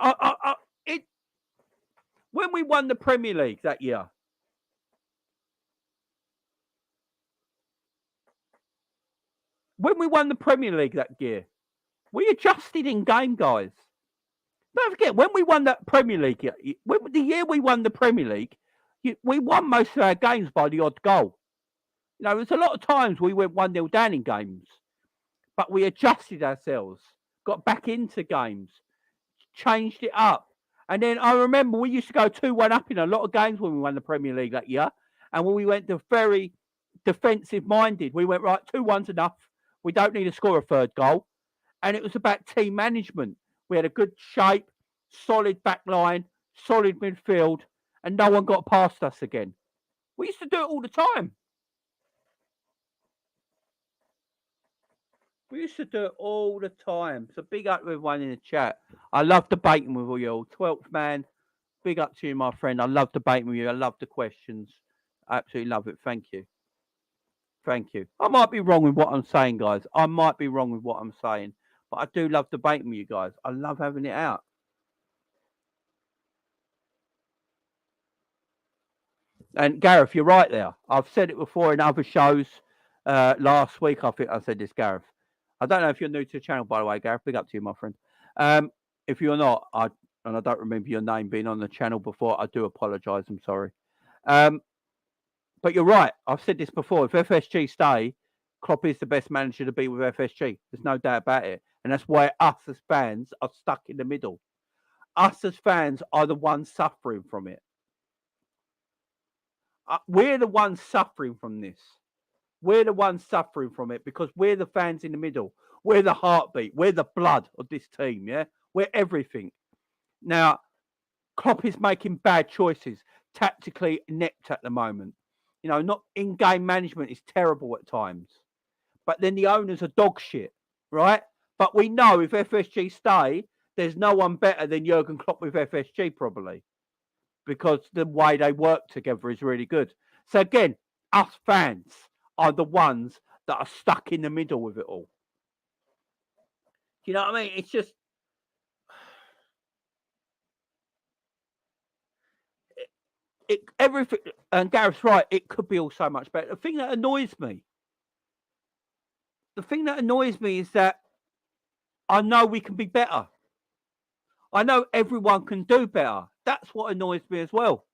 When we won the Premier League that year. When we won the Premier League that year, we adjusted in game, guys. Don't forget, when we won that Premier League, the year we won the Premier League, we won most of our games by the odd goal. There's a lot of times we went 1-0 down in games, but we adjusted ourselves, got back into games, changed it up. And then I remember we used to go 2-1 up in a lot of games when we won the Premier League that year. And when we went to very defensive minded, we went, right, 2-1's enough. We don't need to score a third goal. And it was about team management. We had a good shape, solid back line, solid midfield, and no one got past us again. We used to do it all the time. We used to do it all the time. So big up to everyone in the chat. I love debating with all you all. 12th man, big up to you, my friend. I love debating with you. I love the questions. I absolutely love it. Thank you. Thank you. I might be wrong with what I'm saying, guys. I might be wrong with what I'm saying. But I do love debating with you guys. I love having it out. And Gareth, you're right there. I've said it before in other shows. Last week, I think I said this, Gareth. I don't know if you're new to the channel, by the way, Gareth. Big up to you, my friend. If you're not, I don't remember your name being on the channel before. I do apologise. I'm sorry. But you're right. I've said this before. If FSG stay, Klopp is the best manager to be with FSG. There's no doubt about it. And that's why us as fans are stuck in the middle. Us as fans are the ones suffering from it. We're the ones suffering from this. We're the ones suffering from it because we're the fans in the middle. We're the heartbeat. We're the blood of this team, yeah? We're everything. Now, Klopp is making bad choices, tactically inept at the moment. You know, not in-game management is terrible at times. But then the owners are dog shit, right? But we know if FSG stay, there's no one better than Jurgen Klopp with FSG probably. Because the way they work together is really good. So again, us fans are the ones that are stuck in the middle with it all. Do you know what I mean? It's just everything. And Gareth's right. It could be all so much better. The thing that annoys me is that I know we can be better. I know everyone can do better. That's what annoys me as well.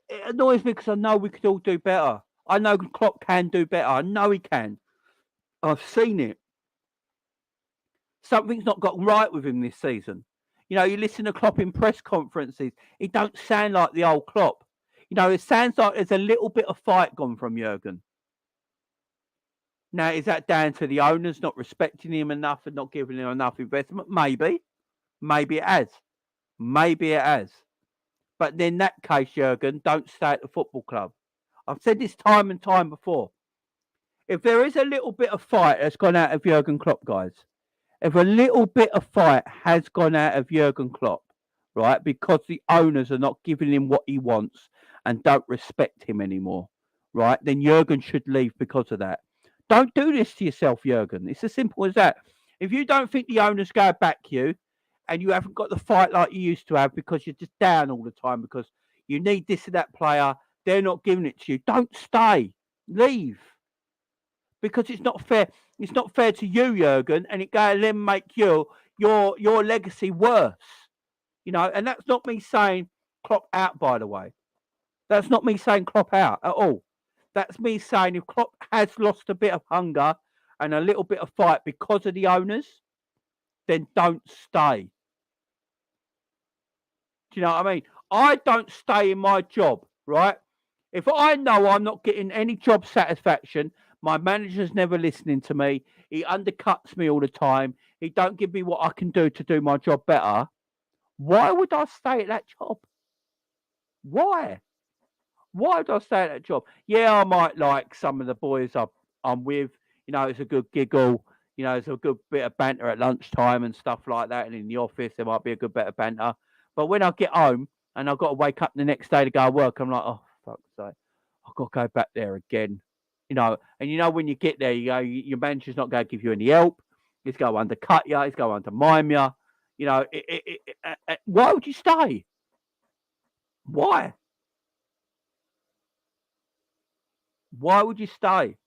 It annoys me because I know we could all do better. I know Klopp can do better. I know he can. I've seen it. Something's not got right with him this season. You know, you listen to Klopp in press conferences. He don't sound like the old Klopp. You know, it sounds like there's a little bit of fight gone from Jurgen. Now, is that down to the owners not respecting him enough and not giving him enough investment? Maybe. Maybe it has. Maybe it has. But in that case, Jurgen, don't stay at the football club. I've said this time and time before. If there is a little bit of fight that's gone out of Jurgen Klopp, guys, if a little bit of fight has gone out of Jurgen Klopp, right, because the owners are not giving him what he wants and don't respect him anymore, right, then Jurgen should leave because of that. Don't do this to yourself, Jurgen. It's as simple as that. If you don't think the owners go back you and you haven't got the fight like you used to have because you're just down all the time because you need this and that player, they're not giving it to you, don't stay. Leave. Because it's not fair. It's not fair to you, Jurgen, and it going to then make your legacy worse. You know, and that's not me saying Klopp out, by the way. That's not me saying Klopp out at all. That's me saying if Klopp has lost a bit of hunger and a little bit of fight because of the owners, then don't stay. Do you know what I mean? I don't stay in my job, right? If I know I'm not getting any job satisfaction, my manager's never listening to me, he undercuts me all the time, he don't give me what I can do to do my job better, why would I stay at that job? Why? Why would I stay at that job? Yeah, I might like some of the boys I'm with. You know, it's a good giggle. You know, it's a good bit of banter at lunchtime and stuff like that. And in the office, there might be a good bit of banter. But when I get home and I've got to wake up the next day to go to work, I'm like, oh, fuck's sake, I've got to go back there again. You know, and you know, when you get there, you go, your manager's not going to give you any help. He's going to undercut you. He's going to undermine you. You know, why would you stay? Why? Why would you stay?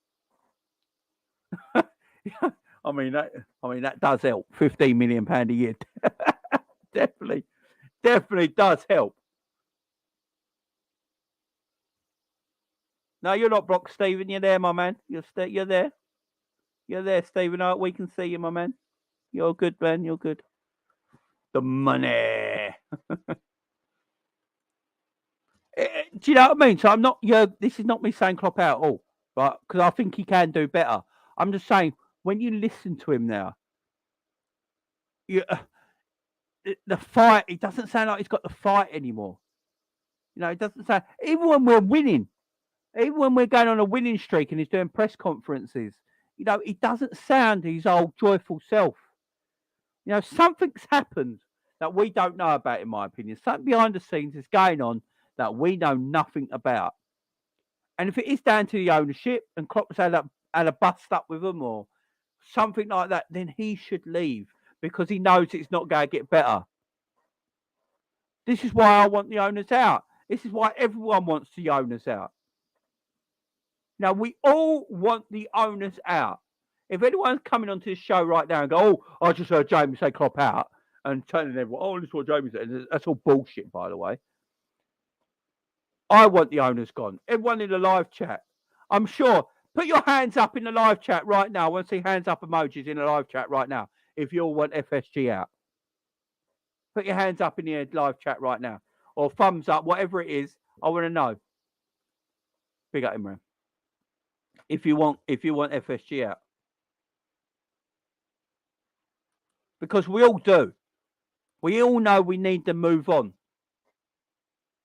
I mean that does help. £15 million a year, definitely does help. No, you're not Brock, Stephen. You're there, my man. You're there. You're there, Stephen. Oh, we can see you, my man. You're good, man. You're good. The money. Do you know what I mean? So I'm not. This is not me saying Klopp out at all, right? Because I think he can do better. I'm just saying when you listen to him now, the fight. It doesn't sound like he's got the fight anymore. You know, it doesn't sound. Even when we're winning, even when we're going on a winning streak and he's doing press conferences, you know, he doesn't sound his old joyful self. You know, something's happened that we don't know about, in my opinion. Something behind the scenes is going on that we know nothing about. And if it is down to the ownership and Klopp's had a bust up with them or something like that, then he should leave because he knows it's not going to get better. This is why I want the owners out. This is why everyone wants the owners out. Now, we all want the owners out. If anyone's coming onto this show right now and go, oh, I just heard Jamie say Klopp out, and telling everyone, oh, this is what Jamie said, that's all bullshit, by the way. I want the owners gone. Everyone in the live chat, I'm sure, put your hands up in the live chat right now. I want to see hands up emojis in the live chat right now if you all want FSG out. Put your hands up in the live chat right now, or thumbs up, whatever it is. I want to know. Big up, Imran. If you want FSG out, because we all do. We all know we need to move on.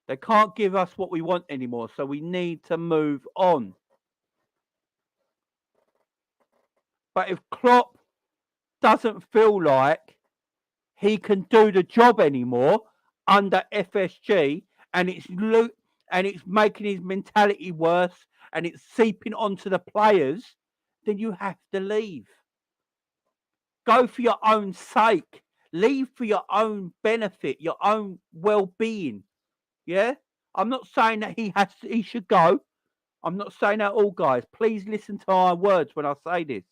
They can't give us what we want anymore, so we need to move on. But if Klopp doesn't feel like he can do the job anymore under FSG, and it's making his mentality worse, and it's seeping onto the players, then you have to leave. Go for your own sake. Leave for your own benefit, your own well-being. Yeah? I'm not saying that he should go. I'm not saying that at all, guys. Please listen to our words when I say this.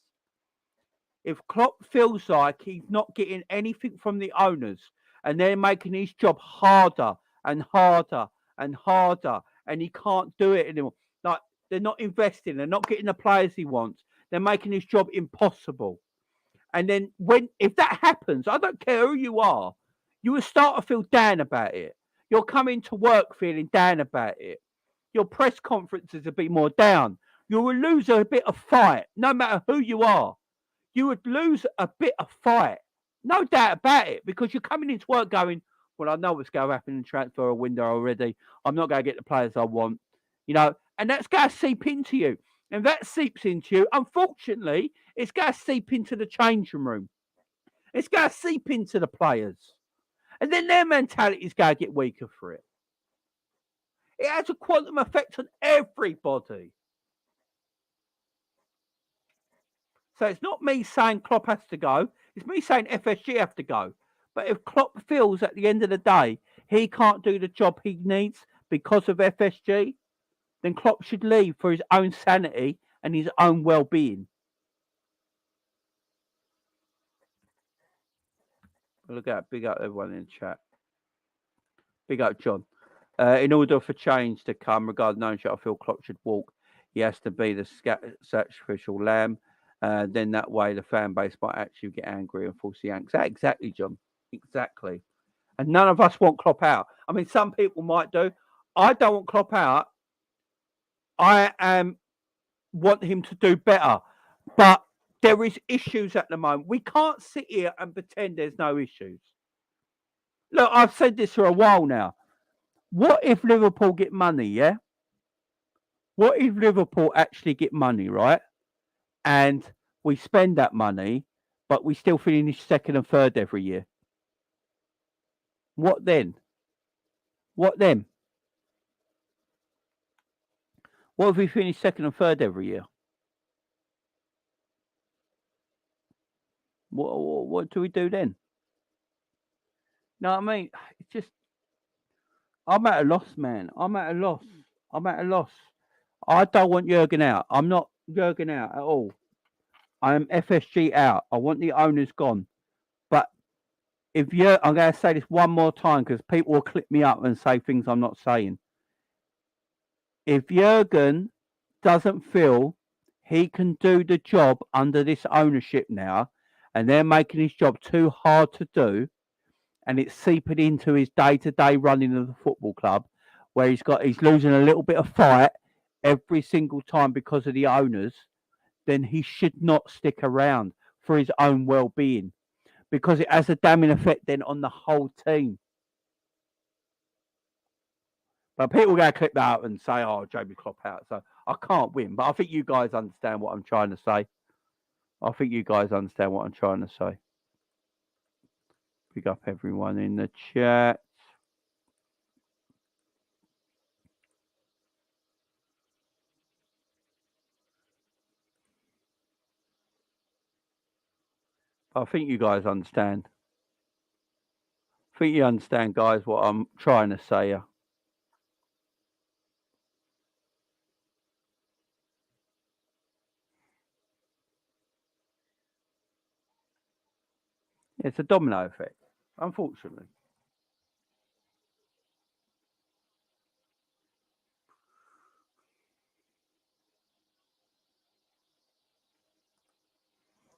If Klopp feels like he's not getting anything from the owners and they're making his job harder and harder and harder, and he can't do it anymore, like they're not investing, they're not getting the players he wants, they're making his job impossible. And then if that happens, I don't care who you are, you will start to feel down about it. You'll come into work feeling down about it. Your press conferences will be more down. You will lose a bit of fight, no matter who you are. You would lose a bit of fight. No doubt about it, because you're coming into work going, well, I know what's going to happen in the transfer window already. I'm not going to get the players I want, and that's going to seep into you. And that seeps into you. Unfortunately, it's going to seep into the changing room. It's going to seep into the players. And then their mentality is going to get weaker for it. It has a quantum effect on everybody. So it's not me saying Klopp has to go. It's me saying FSG have to go. But if Klopp feels at the end of the day he can't do the job he needs because of FSG, then Klopp should leave for his own sanity and his own well-being. Look at big up everyone in the chat. Big up John. In order for change to come regarding ownership, I feel Klopp should walk. He has to be the sacrificial lamb. Then that way the fan base might actually get angry and force the yanks. Exactly, John. Exactly. And none of us want Klopp out. I mean, some people might do. I don't want Klopp out. I want him to do better. But there is issues at the moment. We can't sit here and pretend there's no issues. Look, I've said this for a while now. What if Liverpool get money, yeah? What if Liverpool actually get money, right? And we spend that money, but we still finish second and third every year? What then? What then? What if we finish second and third every year? What do we do then? No, I mean, it's just, I'm at a loss, man. I'm at a loss. I don't want Jurgen out. I'm not Jurgen out at all. I am FSG out. I want the owners gone. But I'm going to say this one more time because people will clip me up and say things I'm not saying. If Jurgen doesn't feel he can do the job under this ownership now, and they're making his job too hard to do, and it's seeping into his day-to-day running of the football club, where he's losing a little bit of fight every single time because of the owners, then he should not stick around for his own well-being, because it has a damning effect then on the whole team. But people are going to clip that out and say, oh, Jamie Klopp out. So I can't win. But I think you guys understand what I'm trying to say. Pick up everyone in the chat. I think you guys understand. I think you understand, guys, what I'm trying to say. It's a domino effect, unfortunately.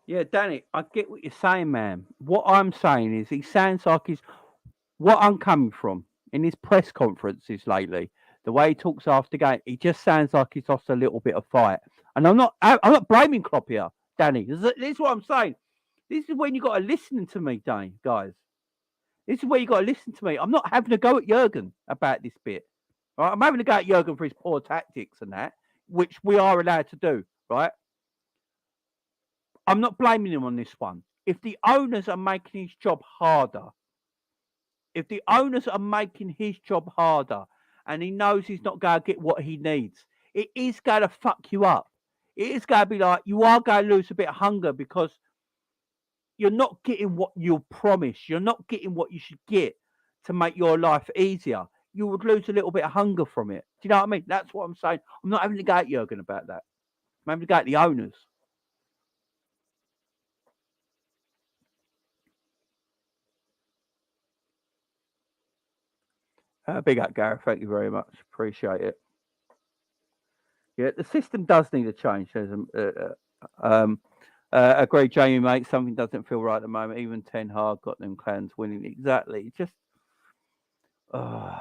Yeah, Danny, I get what you're saying, man. What I'm saying is he sounds like he's what I'm coming from in his press conferences lately. The way he talks after game, he just sounds like he's lost a little bit of fight. And I'm not blaming Klopp here, Danny. This is what I'm saying. This is when you got to listen to me, Danny, guys. This is where you got to listen to me. I'm not having a go at Jurgen about this bit. Right? I'm having a go at Jurgen for his poor tactics and that, which we are allowed to do, right? I'm not blaming him on this one. If the owners are making his job harder, if the owners are making his job harder and he knows he's not going to get what he needs, it is going to fuck you up. It is going to be like you are going to lose a bit of hunger because you're not getting what you're promised. You're not getting what you should get to make your life easier. You would lose a little bit of hunger from it. Do you know what I mean? That's what I'm saying. I'm not having to go at Jurgen about that. I'm having to go at the owners. Big up, Gareth. Thank you very much. Appreciate it. Yeah, the system does need a change. Agree, Jamie, mate. Something doesn't feel right at the moment. Even Ten Hag got them clans winning. Exactly. Just. Uh,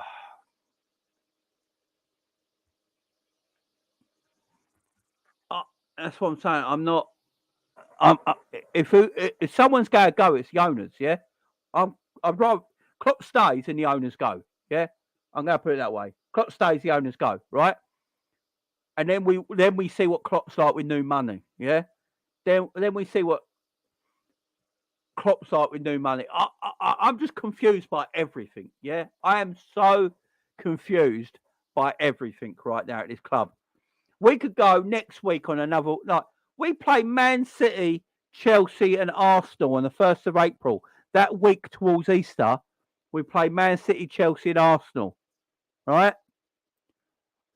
that's what I'm saying. I'm not. If someone's going to go, it's the owners. Yeah. I'd rather Klopp stays and the owners go. Yeah. I'm going to put it that way. Klopp stays, the owners go. Right. And then we see what Klopp's like with new money. Yeah. Then we see what Klopp's like with new money. I'm just confused by everything. Yeah, I am so confused by everything right now at this club. We could go next week on another. Like we play Man City, Chelsea, and Arsenal on the 1st of April. That week towards Easter, we play Man City, Chelsea, and Arsenal. Right?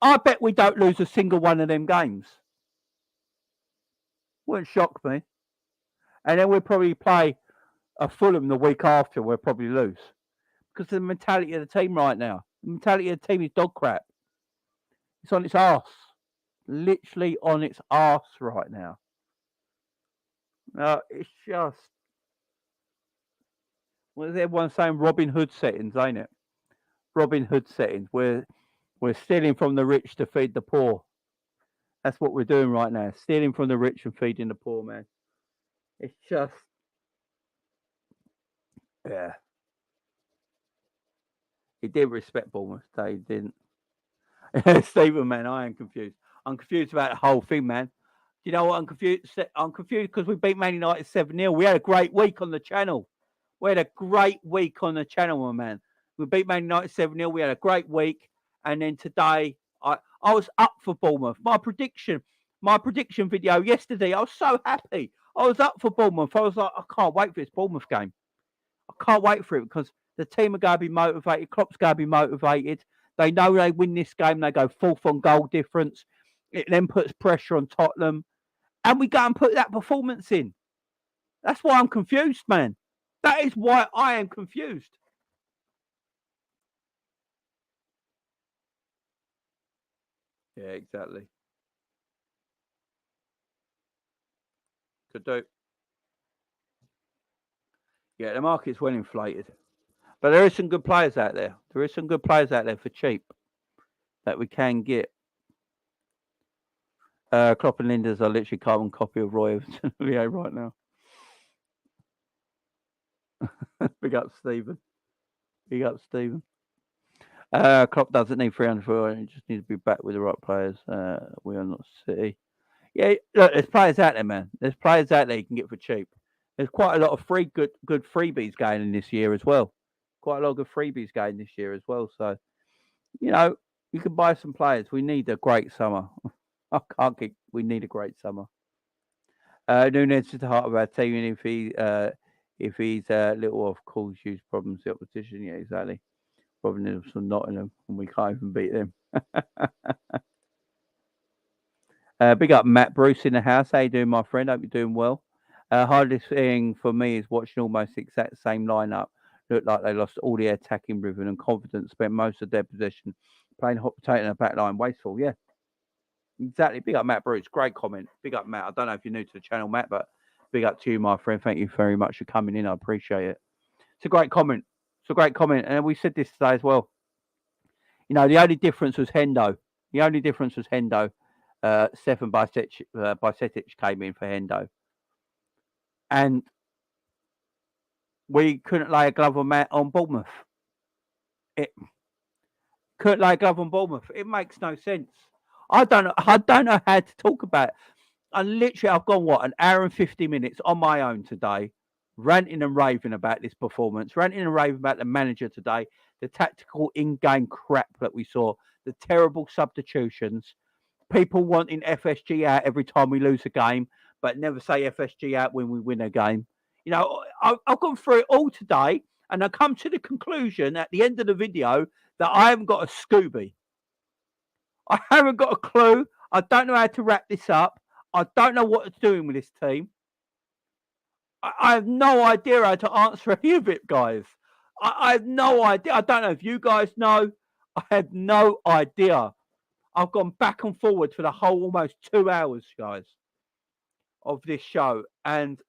I bet we don't lose a single one of them games. Wouldn't shock me. And then we'll probably play a Fulham the week after. We'll probably lose because of the mentality of the team right now. The mentality of the team is dog crap. It's on its arse. Literally on its arse right now. It's just. What is everyone saying? Robin Hood settings, ain't it? Robin Hood settings. We're stealing from the rich to feed the poor. That's what we're doing right now. Stealing from the rich and feeding the poor, man. It's just. Yeah. He did respect Bournemouth. They didn't. Stephen, man, I am confused. I'm confused about the whole thing, man. You know what? I'm confused. I'm confused because we beat Man United 7-0. We had a great week on the channel. We had a great week on the channel, my man. We beat Man United 7-0. We had a great week. And then today, I was up for Bournemouth. My prediction video yesterday, I was so happy. I was up for Bournemouth. I was like, I can't wait for this Bournemouth game. I can't wait for it because the team are going to be motivated. Klopp's going to be motivated. They know they win this game. They go fourth on goal difference. It then puts pressure on Tottenham. And we go and put that performance in. That's why I'm confused, man. That is why I am confused. Yeah, exactly. Could do. Yeah, the market's well inflated. But there is some good players out there. There is some good players out there for cheap that we can get. Klopp and Linders are literally carbon copy of Roy Everton right now. Big up, Stephen. Big up, Stephen. Klopp doesn't need 300 for it. He just needs to be back with the right players. We are not City. Yeah, look, there's players out there, man. There's players out there you can get for cheap. There's quite a lot of good freebies going in this year as well. Quite a lot of good freebies going this year as well. So, you can buy some players. We need a great summer. We need a great summer. Nunes is the heart of our team, and if he's little off, calls use problems the opposition. Yeah, exactly. Problem from Nottingham, and we can't even beat them. Big up Matt Bruce in the house. How you doing, my friend? Hope you're doing well. Hardest thing for me is watching almost the exact same lineup. Looked like they lost all the attacking rhythm and confidence, spent most of their possession playing hot potato in the back line. Wasteful, yeah. Exactly. Big up, Matt Bruce. Great comment. Big up, Matt. I don't know if you're new to the channel, Matt, but big up to you, my friend. Thank you very much for coming in. I appreciate it. It's a great comment. It's a great comment. And we said this today as well. You know, the only difference was Hendo. The only difference was Hendo. Stefan Bajcetic came in for Hendo. And we couldn't lay a glove on Bournemouth. Couldn't lay a glove on Bournemouth. It makes no sense. I don't know how to talk about it. I've gone, an hour and 50 minutes on my own today, ranting and raving about this performance, ranting and raving about the manager today, the tactical in-game crap that we saw, the terrible substitutions, people wanting FSG out every time we lose a game, but never say FSG out when we win a game. You know, I've gone through it all today, and I come to the conclusion at the end of the video that I haven't got a Scooby. I haven't got a clue. I don't know how to wrap this up. I don't know what it's doing with this team. I have no idea how to answer any of it, guys. I have no idea. I don't know if you guys know. I have no idea. I've gone back and forward for the whole almost 2 hours, guys, of this show. And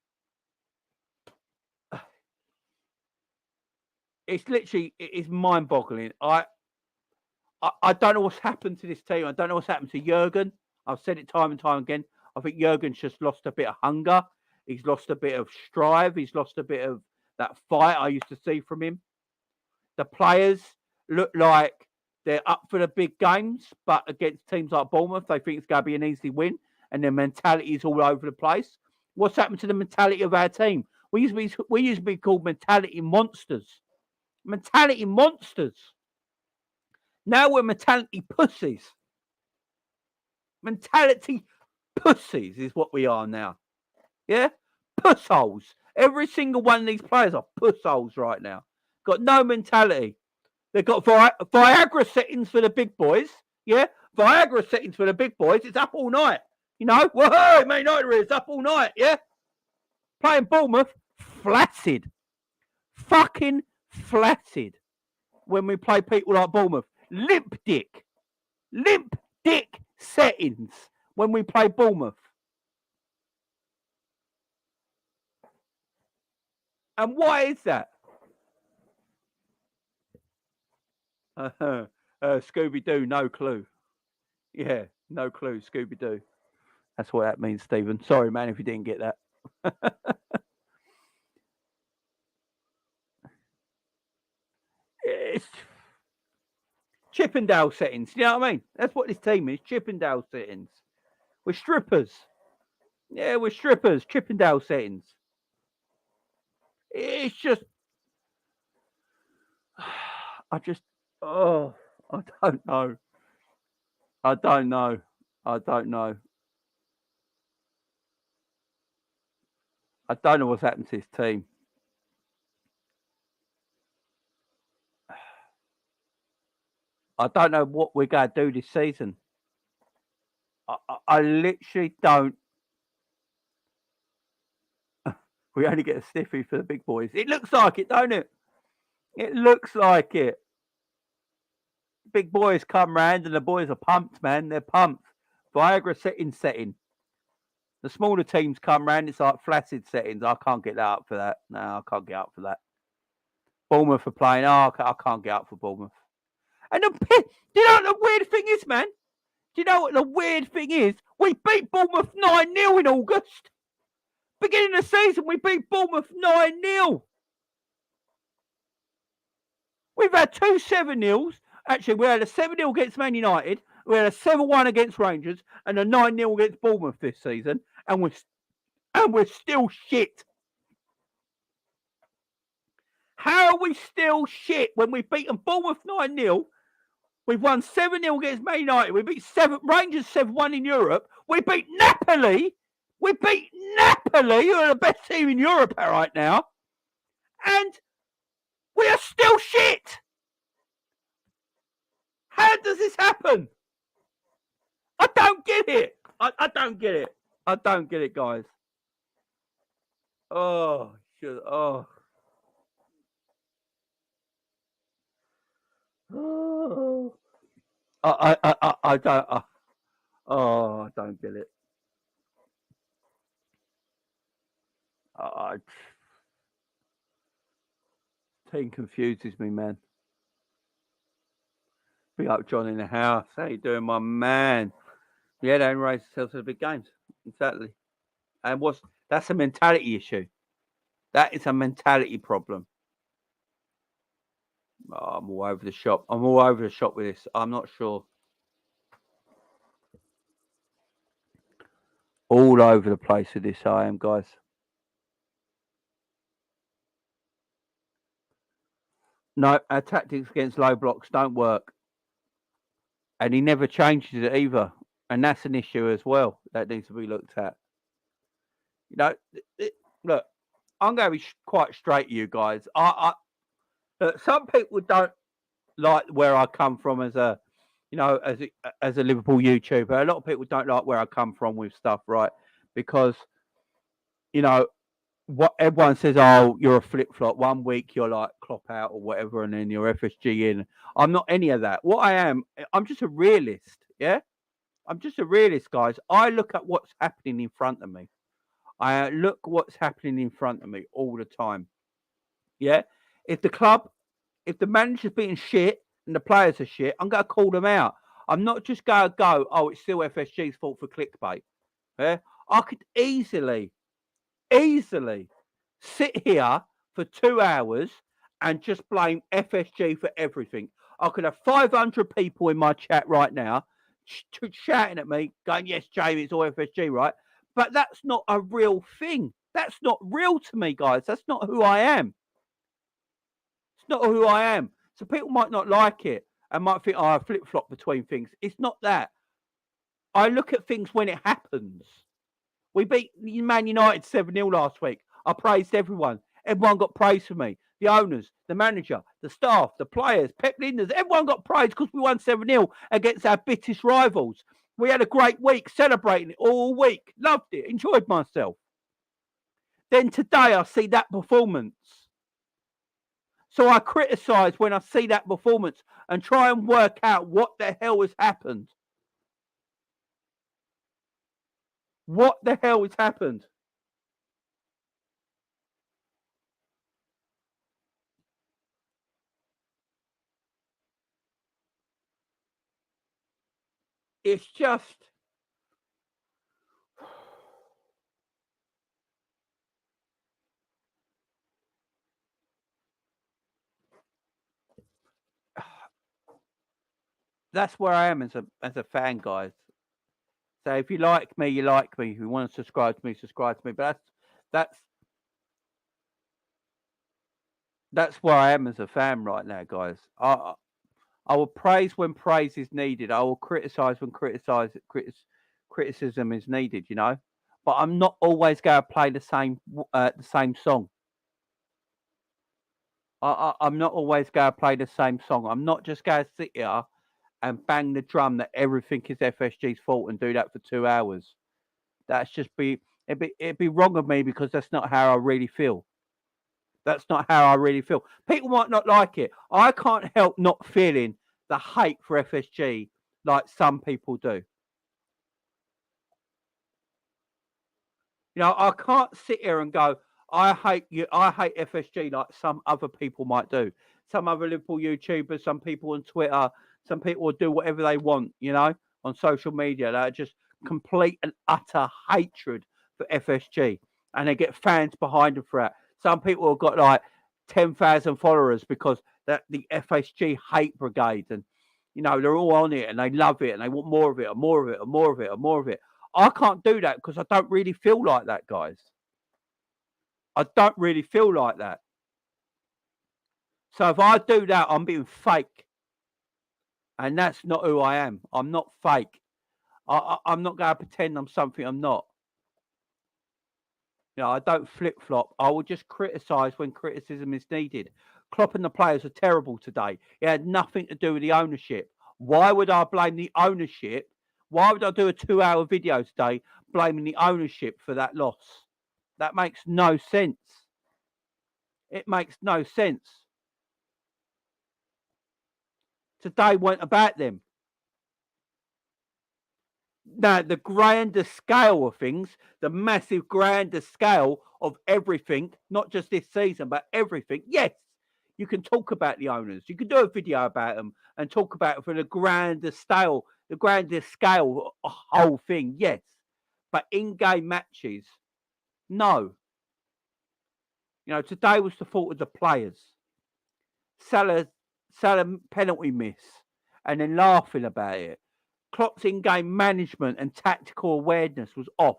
it's literally, it is mind-boggling. I don't know what's happened to this team. I don't know what's happened to Jurgen. I've said it time and time again. I think Jurgen's just lost a bit of hunger. He's lost a bit of strive. He's lost a bit of that fight I used to see from him. The players look like they're up for the big games, but against teams like Bournemouth, they think it's going to be an easy win, and their mentality is all over the place. What's happened to the mentality of our team? We used to be called mentality monsters. Mentality monsters. Now we're mentality pussies. Mentality pussies is what we are now. Yeah? Pussholes. Every single one of these players are pussholes right now. Got no mentality. They've got Viagra settings for the big boys. Yeah? Viagra settings for the big boys. It's up all night. You know? Whoa, Man United is up all night. Yeah? Playing Bournemouth, flaccid. Fucking flaccid. When we play people like Bournemouth. Limp dick settings when we play Bournemouth. And why is that? Scooby-Doo, no clue. Yeah, no clue, Scooby-Doo. That's what that means, Stephen. Sorry, man, if you didn't get that. It's Chippendale settings. You know what I mean? That's what this team is. Chippendale settings. We're strippers. Yeah, we're strippers. Chippendale settings. It's just... I don't know. I don't know. I don't know what's happened to this team. I don't know what we're going to do this season. I literally don't. We only get a stiffy for the big boys. It looks like it, don't it? It looks like it. Big boys come round and the boys are pumped, man. They're pumped. Viagra setting. The smaller teams come round, it's like flaccid settings. I can't get that up for that. No, I can't get up for that. Bournemouth are playing. Oh, I can't get up for Bournemouth. And do you know what the weird thing is, man? Do you know what the weird thing is? We beat Bournemouth 9-0 in August. Beginning of the season, we beat Bournemouth 9-0. We've had 2 7-0s. Actually, we had a 7-0 against Man United. We had a 7-1 against Rangers and a 9-0 against Bournemouth this season. And we're still shit. How are we still shit when we've beaten Bournemouth 9-0? We've won 7-0 against Man United. We beat Rangers 7-1 in Europe. We beat Napoli. Who are the best team in Europe right now. And we are still shit. How does this happen? I don't get it. I don't get it. I don't get it, guys. Oh, shit. Oh. Oh. I don't. Oh, I don't get it. I, team confuses me, man. Big up John in the house. How you doing, my man? Yeah, they don't raise themselves to the big games. Exactly. And that's a mentality issue. That is a mentality problem. Oh, I'm all over the shop. I'm all over the shop with this. I'm not sure. All over the place with this, I am, guys. No, our tactics against low blocks don't work. And he never changes it either. And that's an issue as well that needs to be looked at. You know, look, I'm going to be quite straight to you guys. Look, some people don't like where I come from as a, as a Liverpool YouTuber. A lot of people don't like where I come from with stuff, right? Because you know what everyone says. Oh, you're a flip flop. One week you're like Klopp out or whatever, and then you're FSG in. I'm not any of that. What I am, I'm just a realist. Yeah, I'm just a realist, guys. I look at what's happening in front of me. I look what's happening in front of me all the time. Yeah, if the club, if the manager's being shit and the players are shit, I'm going to call them out. I'm not just going to go, oh, it's still FSG's fault for clickbait. Yeah, I could easily sit here for 2 hours and just blame FSG for everything. I could have 500 people in my chat right now shouting at me, going, yes, Jamie, it's all FSG, right? But that's not a real thing. That's not real to me, guys. That's not who I am. It's not who I am. So people might not like it and might think, oh, I flip flop between things. It's not that. I look at things when it happens. We beat Man United 7-0 last week. I praised everyone. Everyone got praise for me. The owners, the manager, the staff, the players, Pep Linders. Everyone got praise because we won 7-0 against our biggest rivals. We had a great week celebrating it all week. Loved it. Enjoyed myself. Then today I see that performance. So I criticise when I see that performance and try and work out what the hell has happened. What the hell has happened? It's just that's where I am as a fan, guys. So if you like me, you like me. If you want to subscribe to me, subscribe to me. But that's that's where I am as a fan right now, guys. I will praise when praise is needed. I will criticize when criticism is needed. But I'm not always going to play the same song. I'm not always going to play the same song. I'm not just going to sit here and bang the drum that everything is FSG's fault and do that for 2 hours. That's just it'd be wrong of me because that's not how I really feel. That's not how I really feel. People might not like it. I can't help not feeling the hate for FSG like some people do. I can't sit here and go, I hate you, I hate FSG like some other people might do. Some other Liverpool YouTubers, some people on Twitter, some people will do whatever they want, on social media. They're just complete and utter hatred for FSG. And they get fans behind them for that. Some people have got like 10,000 followers because that the FSG hate brigade and they're all on it and they love it and they want more of it and more of it and more of it and more of it. I can't do that because I don't really feel like that, guys. I don't really feel like that. So if I do that, I'm being fake. And that's not who I am. I'm not fake. I'm not going to pretend I'm something I'm not. I don't flip flop. I will just criticise when criticism is needed. Klopp and the players are terrible today. It had nothing to do with the ownership. Why would I blame the ownership? Why would I do a 2-hour video today blaming the ownership for that loss? That makes no sense. It makes no sense. Today went about them. Now, the grander scale of things, the massive grander scale of everything, not just this season, but everything, yes, you can talk about the owners. You can do a video about them and talk about it for the grander scale whole thing, yes. But in-game matches, no. You know, today was the fault of the players. Salah penalty miss and then laughing about it. Klopp's in-game management and tactical awareness was off.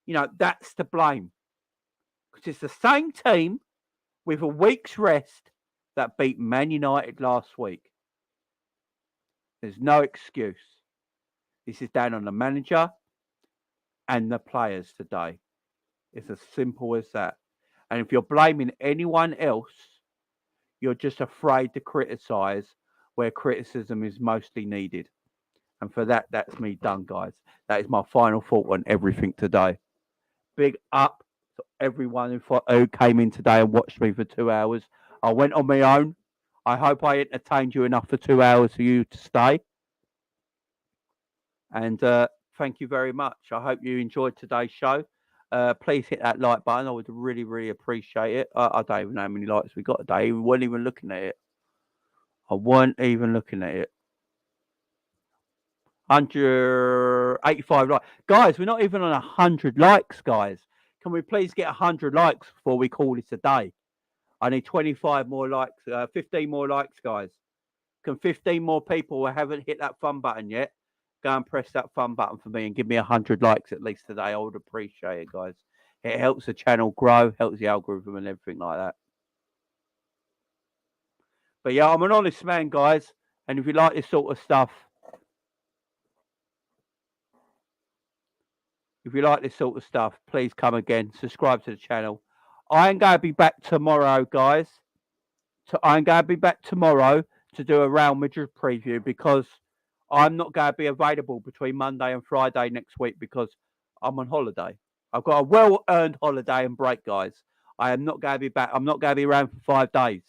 You know, that's to blame. Because it's the same team with a week's rest that beat Man United last week. There's no excuse. This is down on the manager and the players today. It's as simple as that. And if you're blaming anyone else, you're just afraid to criticise where criticism is mostly needed. And for that, that's me done, guys. That is my final thought on everything today. Big up to everyone who came in today and watched me for 2 hours. I went on my own. I hope I entertained you enough for 2 hours for you to stay. And thank you very much. I hope you enjoyed today's show. Please hit that like button. I would really, really appreciate it. I don't even know how many likes we got today. We weren't even looking at it. I weren't even looking at it. 185 likes. Guys, we're not even on 100 likes, guys. Can we please get 100 likes before we call this a day? I need 25 more likes, 15 more likes, guys. Can 15 more people who haven't hit that fun button yet go and press that fun button for me and give me 100 likes at least today? I would appreciate it, guys. It helps the channel grow, helps the algorithm and everything like that. But yeah, I'm an honest man, guys. And if you like this sort of stuff, please come again. Subscribe to the channel. I am going to be back tomorrow, guys. I'm going to be back tomorrow to do a Real Madrid preview because I'm not going to be available between Monday and Friday next week because I'm on holiday. I've got a well-earned holiday and break, guys. I am not going to be back. I'm not going to be around for 5 days.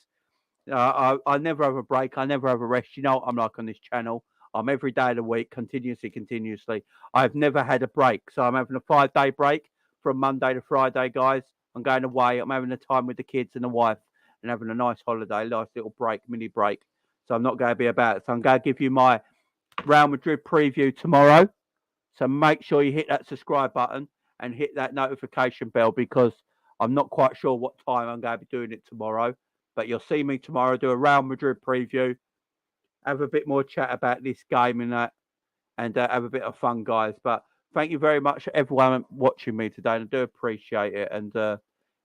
I never have a break. I never have a rest. You know what I'm like on this channel. I'm every day of the week, continuously. I've never had a break. So I'm having a 5-day break from Monday to Friday, guys. I'm going away. I'm having a time with the kids and the wife and having a nice holiday, nice little break, mini break. So I'm not going to be about it. So I'm going to give you my Real Madrid preview tomorrow. So make sure you hit that subscribe button and hit that notification bell because I'm not quite sure what time I'm going to be doing it tomorrow. But you'll see me tomorrow, do a Real Madrid preview, have a bit more chat about this game and that, and have a bit of fun, guys. But thank you very much for everyone watching me today, and I do appreciate it. And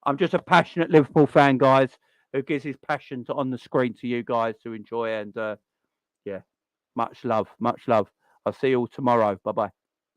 I'm just a passionate Liverpool fan, guys, who gives his passion on the screen to you guys to enjoy. And yeah, much love, much love. I'll see you all tomorrow. Bye-bye.